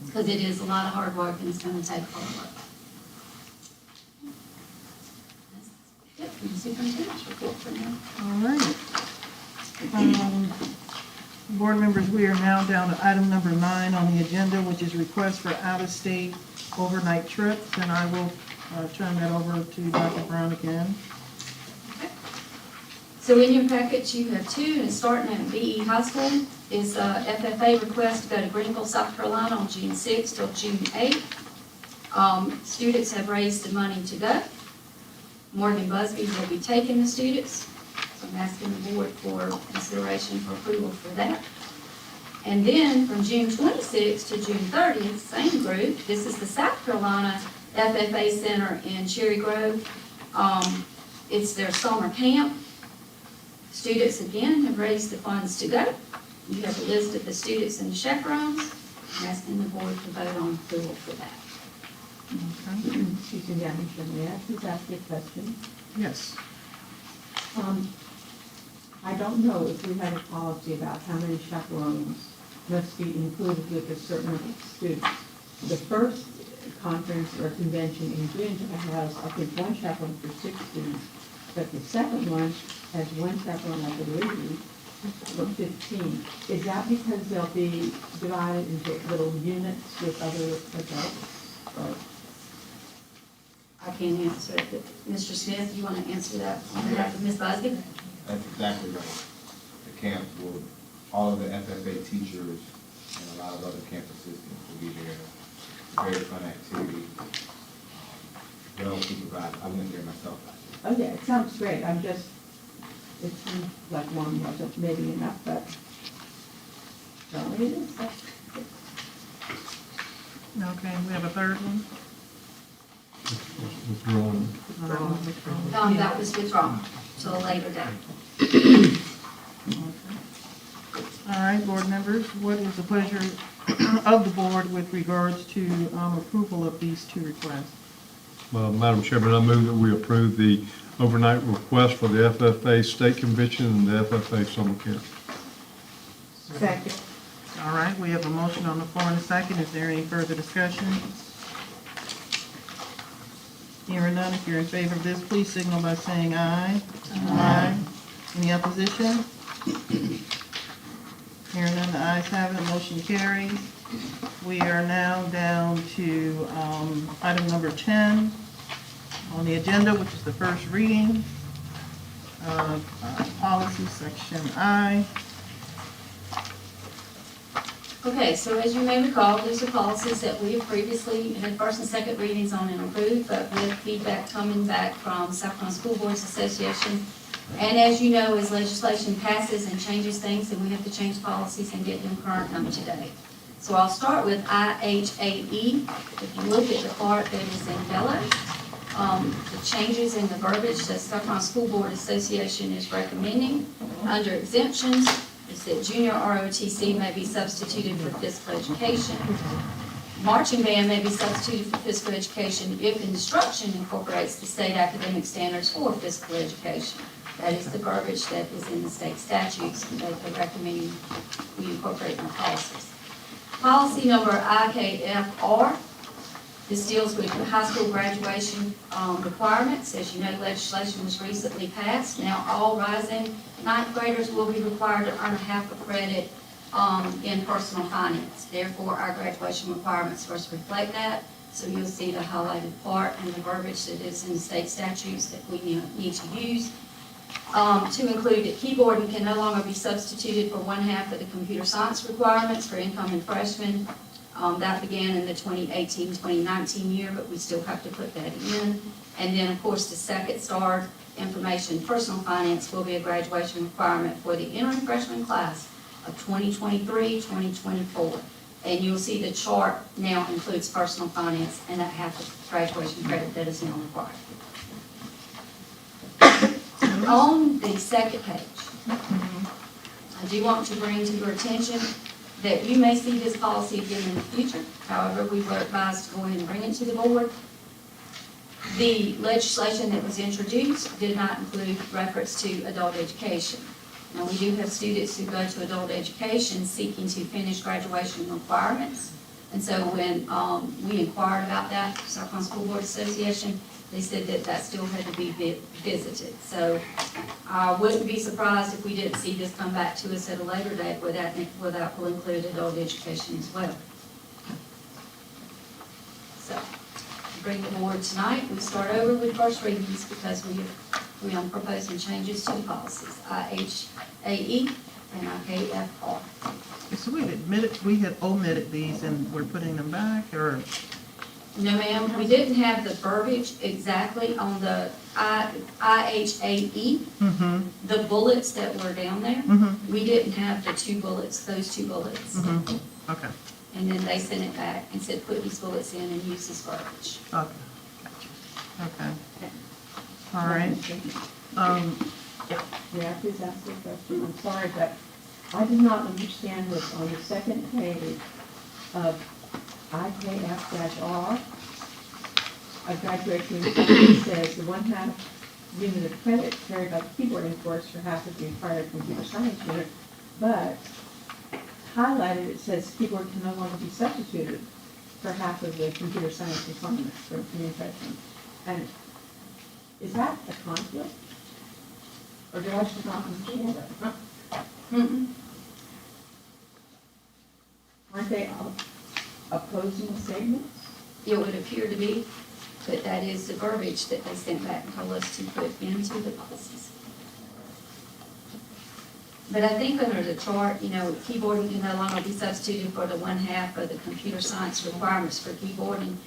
because it is a lot of hard work and it's going to take hard work. Yep, the superintendent's report for now. All right. Board members, we are now down to item number 9 on the agenda, which is request for out-of-state overnight trips, and I will turn that over to Dr. Brown again. Okay. So in your package, you have 2, and starting at BE High School is a FFA request to go to Greenville, South Carolina on June 6th till June 8th. Students have raised the money to go. Morgan Busbee will be taking the students. So I'm asking the board for consideration for approval for that. And then from June 26th to June 30th, same group. This is the South Carolina FFA Center in Cherry Grove. It's their summer camp. Students again have raised the funds to go. You have a list of the students and the chaperones. I'm asking the board to vote on approval for that. Okay. Excuse me, may I please ask you a question? Yes. I don't know if we had a policy about how many chaperones must be included with a certain number of students. The first conference or convention in Greenville has, I think, one chaperone for 6 students, but the second one has one chaperone, I believe, for 15. Is that because they'll be divided into little units with other adults? Or I can't answer it, but Mr. Smith, you want to answer that on behalf of Ms. Busbee? That's exactly right. The camp will, all of the FFA teachers and a lot of other camp assistants will be there. Very fun activity. Well supervised. I went there myself last year. Oh, yeah, it sounds great. I'm just, it seems like one wasn't maybe enough, but, so it is. Okay, we have a third one? Withdrawn. That was withdrawn till a later date. All right, board members, what is the pleasure of the board with regards to approval of these 2 requests? Madam Chairman, I move that we approve the overnight request for the FFA State Convention and the FFA Summer Camp. Second. All right, we have a motion on the floor and a second. Is there any further discussion? Hearing none, if you're in favor of this, please signal by saying aye. Aye. Any opposition? Hearing none, the ayes have it, motion carries. We are now down to item number 10 on the agenda, which is the first reading of policy section I. Okay, so as you may recall, these are policies that we have previously had first and second readings on and approved, but with feedback coming back from South Carolina School Boards Association. And as you know, as legislation passes and changes things, then we have to change policies and get them current and up to date. So I'll start with IHAE. If you look at the part that is in yellow, the changes in the verbiage that South Carolina School Board Association is recommending under exemptions is that junior ROTC may be substituted for physical education. Marching band may be substituted for physical education if instruction incorporates the state academic standards for physical education. That is the verbiage that is in the state statutes that they're recommending we incorporate in the policies. Policy number IKFR. This deals with high school graduation requirements. As you know, legislation was recently passed. Now all rising ninth graders will be required to earn half a credit in personal finance. Therefore, our graduation requirements must reflect that. So you'll see the highlighted part and the verbiage that is in the state statutes that we need to use. To include that keyboarding can no longer be substituted for 1/2 of the computer science requirements for incoming freshmen. That began in the 2018-2019 year, but we still have to put that in. And then, of course, the second star information personal finance will be a graduation requirement for the entering freshman class of 2023-2024. And you'll see the chart now includes personal finance and that half of graduation credit that is now required. On the second page, I do want to bring to your attention that you may see this policy again in the future. However, we were advised to go ahead and bring it to the board. The legislation that was introduced did not include reference to adult education. Now, we do have students who go to adult education seeking to finish graduation requirements. And so when we inquired about that, South Carolina School Board Association, they said that that still had to be visited. So I wouldn't be surprised if we didn't see this come back to us at a later date where that will include adult education as well. So, to bring the board tonight, we start over with first readings because we are proposing changes to the policies, IHAE and IKFR. So we had omitted these and we're putting them back, or? No, ma'am, we didn't have the verbiage exactly on the IHAE, the bullets that were down there. We didn't have the those two bullets. Okay. And then they sent it back and said, put these bullets in and use this verbiage. Okay. Okay. All right. Yeah, please ask the question. I'm sorry, but I did not understand what's on the second page of IKF-R. A graduation requirement says the 1/2 unit of credit carried by the keyboarding course for half of the entire computer science unit, but highlighted, it says keyboard can no longer be substituted for half of the computer science requirements for communication. And is that a conflict? Or do I just not understand it? Mm-mm. Aren't they opposing statements? It would appear to be, but that is the verbiage that they sent back and told us to put into the policies. But I think under the chart, you know, keyboarding can no longer be substituted for the 1/2 of the computer science requirements for keyboarding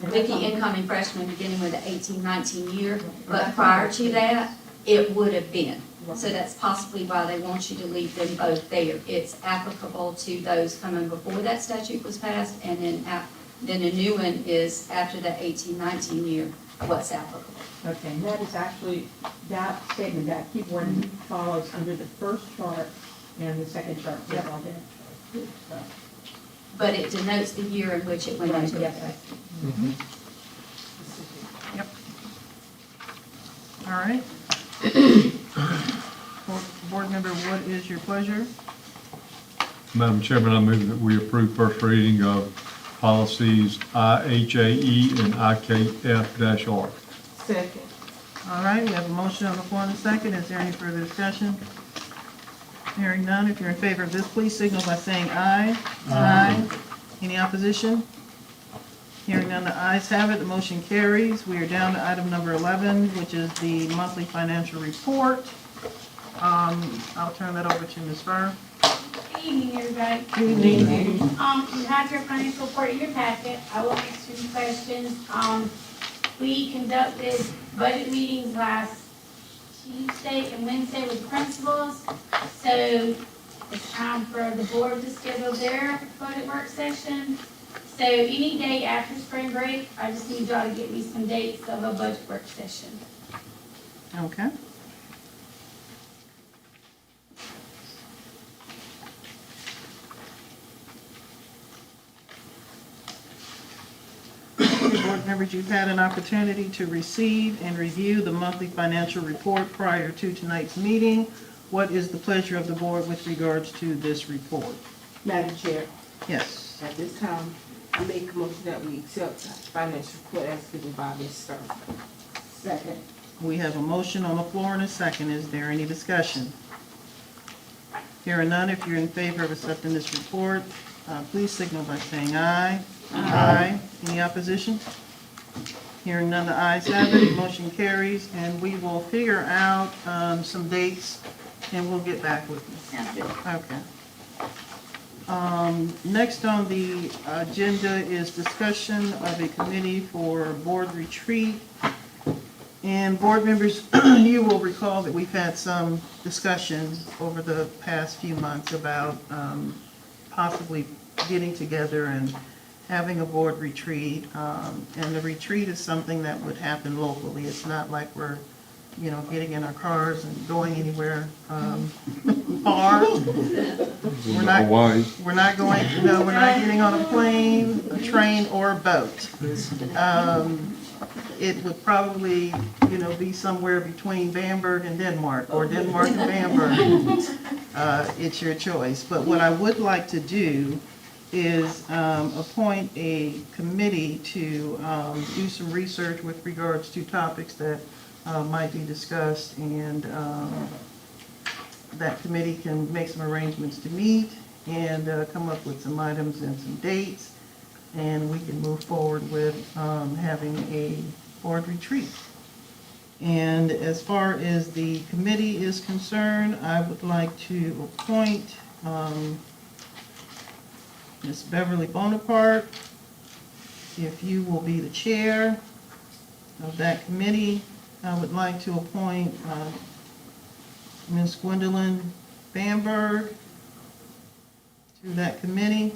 with the incoming freshmen beginning with the 18-19 year. But prior to that, it would have been. So that's possibly why they want you to leave them both there. It's applicable to those coming before that statute was passed, and then the new one is after the 18-19 year, what's applicable. Okay, and that is actually, that statement, that keyboarding follows under the first chart and the second chart. Yep. But it denotes the year in which it went into effect. Yep. All right. Board Member, what is your pleasure? Madam Chairman, I move that we approve first reading of policies IHAE and IKF-R. Second. All right, we have a motion on the floor and a second. Is there any further discussion? Hearing none, if you're in favor of this, please signal by saying aye. Aye. Any opposition? Hearing none, the ayes have it, the motion carries. We are down to item number 11, which is the monthly financial report. I'll turn that over to Ms. Furr. Good evening, everybody. Good evening. You have your financial report in your packet. I will answer some questions. We conducted budget meetings last Tuesday and Wednesday with principals. So it's time for the board to schedule their budget work session. So any day after spring break, I just need y'all to get me some dates of a budget work session. Okay. Board members, you've had an opportunity to receive and review the monthly financial report prior to tonight's meeting. What is the pleasure of the board with regards to this report? Madam Chair, Yes. at this time, I make a motion that we accept the financial report as given by Ms. Furr. Second. We have a motion on the floor and a second. Is there any discussion? Hearing none, if you're in favor of accepting this report, please signal by saying aye. Aye. Any opposition? Hearing none, the ayes have it, motion carries, and we will figure out some dates, and we'll get back with you. Okay. Next on the agenda is discussion of a committee for board retreat. And board members, you will recall that we've had some discussion over the past few months about possibly getting together and having a board retreat. And the retreat is something that would happen locally. It's not like we're, you know, getting in our cars and going anywhere far. We're not going, no, we're not getting on a plane, a train, or a boat. It would probably, you know, be somewhere between Bamberg and Denmark, or Denmark and Bamberg. It's your choice. But what I would like to do is appoint a committee to do some research with regards to topics that might be discussed, and that committee can make some arrangements to meet and come up with some items and some dates, and we can move forward with having a board retreat. And as far as the committee is concerned, I would like to appoint Ms. Beverly Bonaparte, if you will be the chair of that committee. I would like to appoint Ms. Gwendolyn Bamberg to that committee.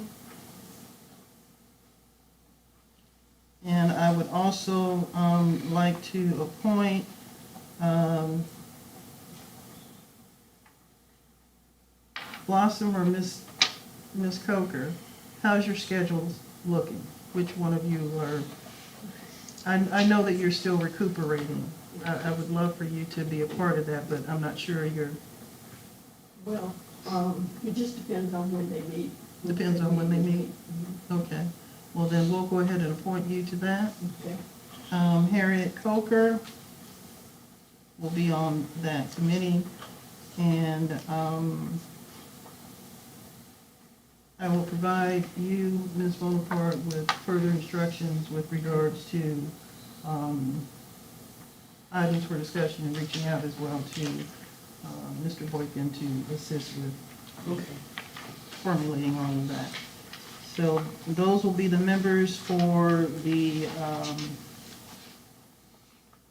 And I would also like to appoint Blossom or Miss Coker. How's your schedule looking? Which one of you are, I know that you're still recuperating. I would love for you to be a part of that, but I'm not sure you're. Well, It just depends on when they meet. Depends on when they meet. Okay, well then we'll go ahead and appoint you to that. Okay. Harriet Coker will be on that committee, and I will provide you, Ms. Bonaparte, with further instructions with regards to items for discussion and reaching out as well to Mr. Boykin to assist with formulating all of that. So those will be the members for the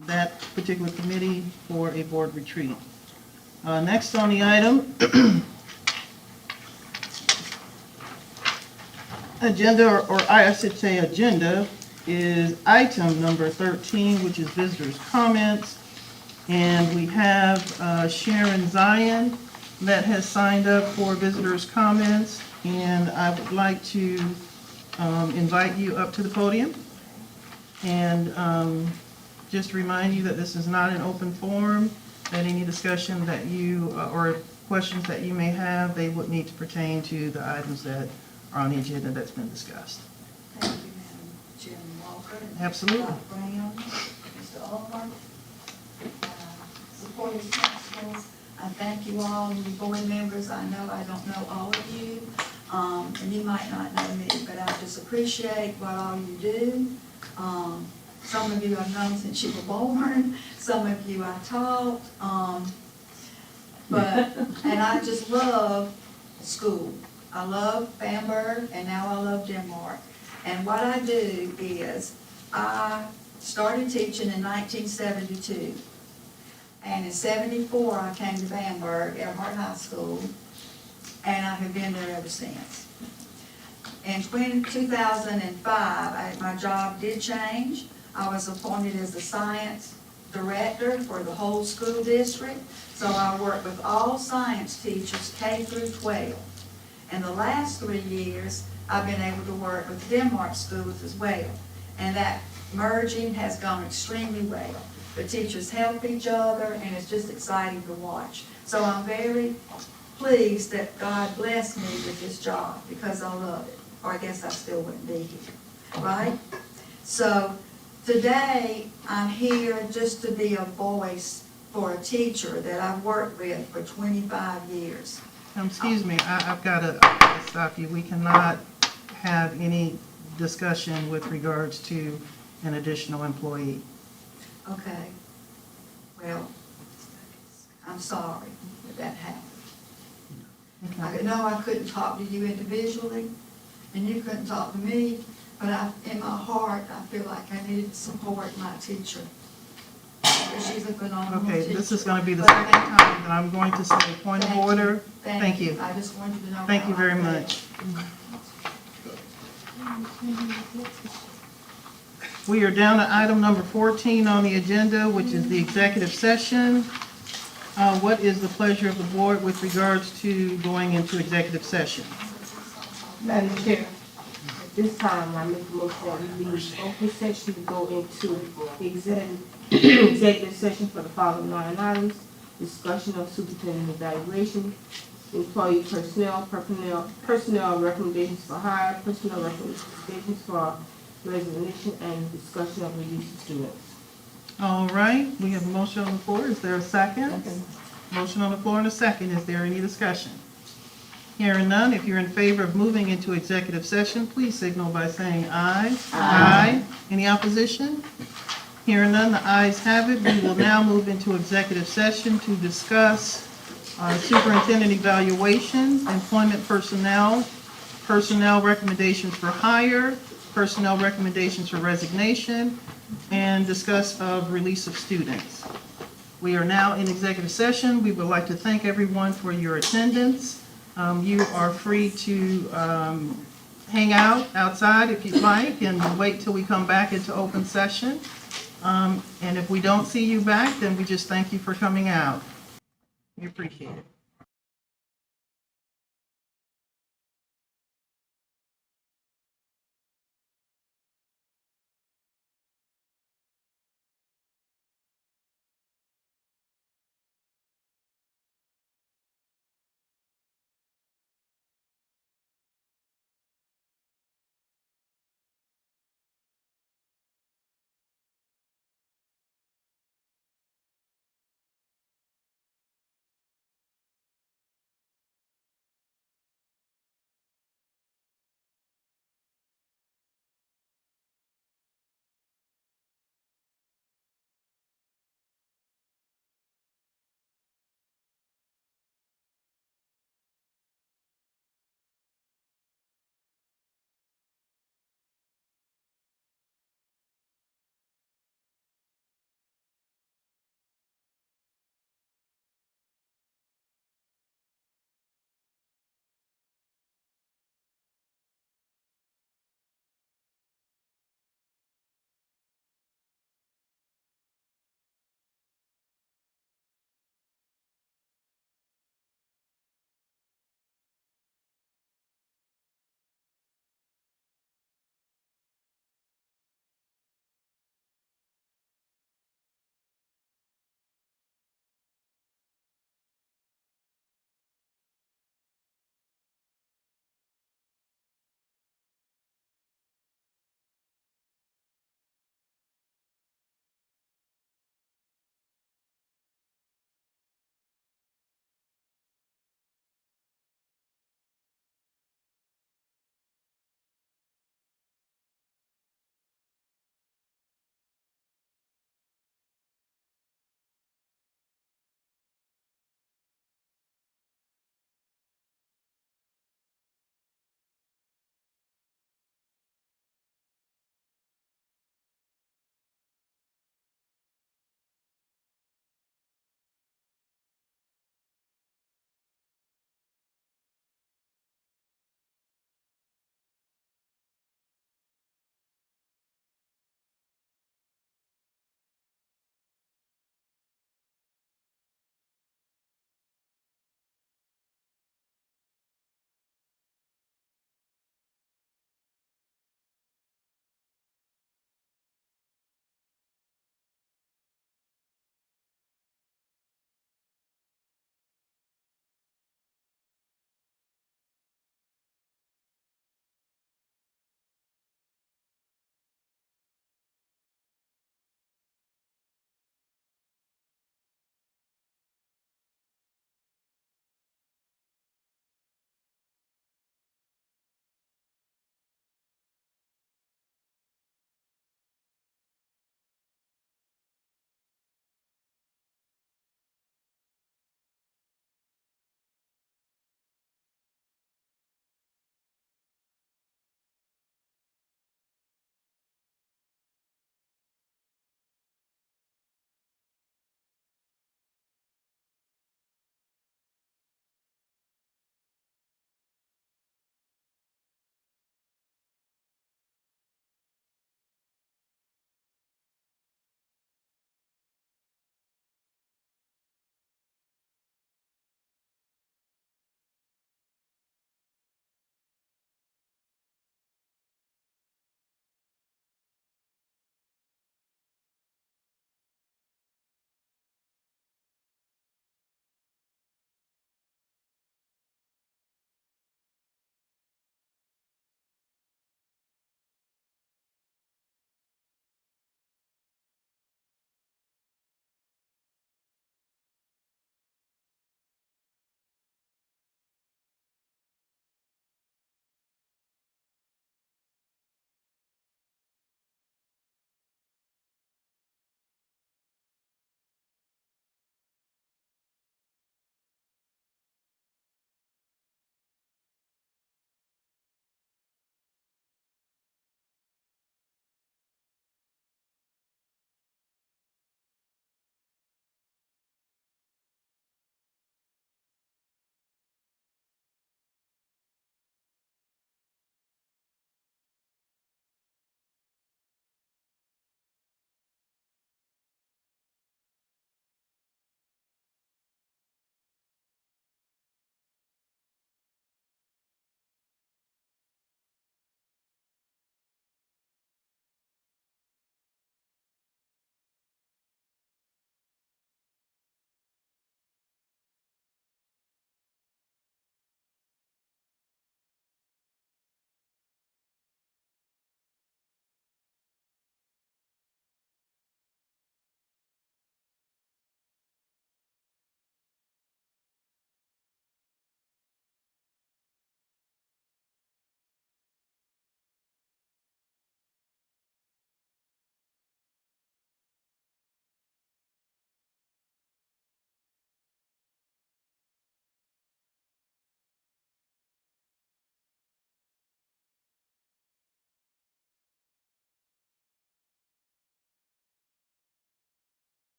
that particular committee for a board retreat. Next on the item, agenda, or I should say agenda, is item number 13, which is visitors' comments. And we have Sharon Zion that has signed up for visitors' comments. And I would like to invite you up to the podium and just remind you that this is not an open forum, that any discussion that you, or questions that you may have, they would need to pertain to the items that are on the agenda that's been discussed. Thank you, Madam Chairman Walker. Absolutely. Dr. Brown, Mr. Allmark, supporting principals. I thank you all, and you board members. I know I don't know all of you, and you might not know me, but I just appreciate what all you do. Some of you I've known since you were born. Some of you I taught. And I just love school. I love Bamberg, and now I love Denmark. And what I do is, I started teaching in 1972. And in 74, I came to Bamberg-Ehrhardt High School, and I have been there ever since. In 2005, my job did change. I was appointed as the science director for the whole school district. So I work with all science teachers, K through 12. And the last 3 years, I've been able to work with Denmark schools as well. And that merging has gone extremely well. The teachers help each other, and it's just exciting to watch. So I'm very pleased that God blessed me with this job, because I love it. Or I guess I still wouldn't be here, right? So today, I'm here just to be a voice for a teacher that I've worked with for 25 years. Excuse me, I've got to stop you. We cannot have any discussion with regards to an additional employee. Okay. Well, I'm sorry that that happened. Okay. I know I couldn't talk to you individually, and you couldn't talk to me, but in my heart, I feel like I needed to support my teacher. Because she's a phenomenal teacher. Okay, this is going to be the second time that I'm going to say point of order. Thank you. I just wanted you to know. Thank you how I very feel. much. We are down to item number 14 on the agenda, which is the executive session. What is the pleasure of the board with regards to going into executive session? Madam Chair, at this time, I make a motion that we leave open session to go into executive session for the following 9 items: discussion of superintendent evaluation, employee personnel recommendations for hire, personnel recommendations for resignation, and discussion of release of students. All right, we have a motion on the floor. Is there a second? Motion on the floor and a second. Is there any discussion? Hearing none, if you're in favor of moving into executive session, please signal by saying aye. Aye. Any opposition? Hearing none, the ayes have it. We will now move into executive session to discuss superintendent evaluation, employment personnel, personnel recommendations for hire, personnel recommendations for resignation, and discuss of release of students. We are now in executive session. We would like to thank everyone for your attendance. You are free to hang out outside if you'd like, and wait till we come back into open session. And if we don't see you back, then we just thank you for coming out. We appreciate it.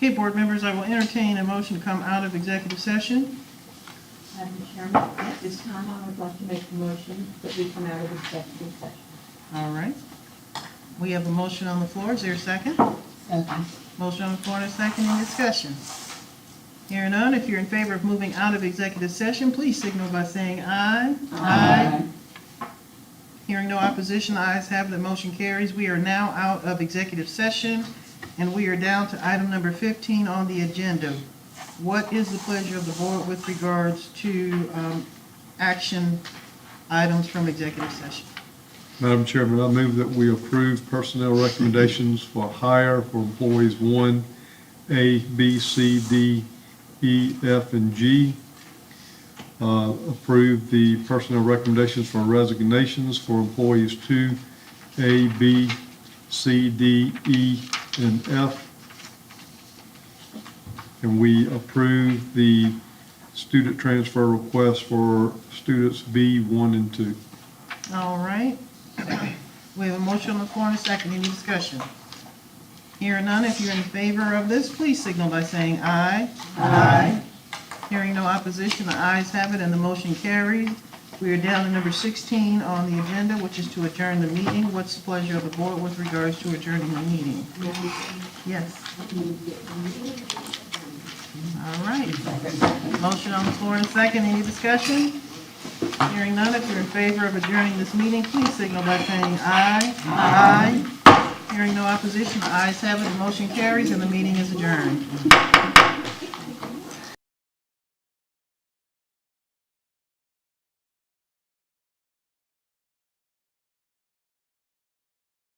Okay, board members, I will entertain a motion to come out of executive session. Madam Chairman, at this time, I would like to make a motion that we come out of executive session. All right. We have a motion on the floor. Is there a second? Second. Motion on the floor and a second. Any discussion? Hearing none, if you're in favor of moving out of executive session, please signal by saying aye. Aye. Hearing no opposition, the ayes have it, the motion carries. We are now out of executive session, and we are down to item number 15 on the agenda. What is the pleasure of the board with regards to action items from executive session? Madam Chairman, I move that we approve personnel recommendations for hire for employees 1, A, B, C, D, E, F, and G. Approve the personnel recommendations for resignations for employees 2, A, B, C, D, E, and F. And we approve the student transfer request for students B, 1, and 2. All right. We have a motion on the floor and a second. Any discussion? Hearing none, if you're in favor of this, please signal by saying aye. Aye. Hearing no opposition, the ayes have it, and the motion carries. We are down to number 16 on the agenda, which is to adjourn the meeting. What's the pleasure of the board with regards to adjourning the meeting? Yes. All right. Motion on the floor and a second. Any discussion? Hearing none, if you're in favor of adjourning this meeting, please signal by saying aye. Aye. Hearing no opposition, the ayes have it, the motion carries, and the meeting is adjourned.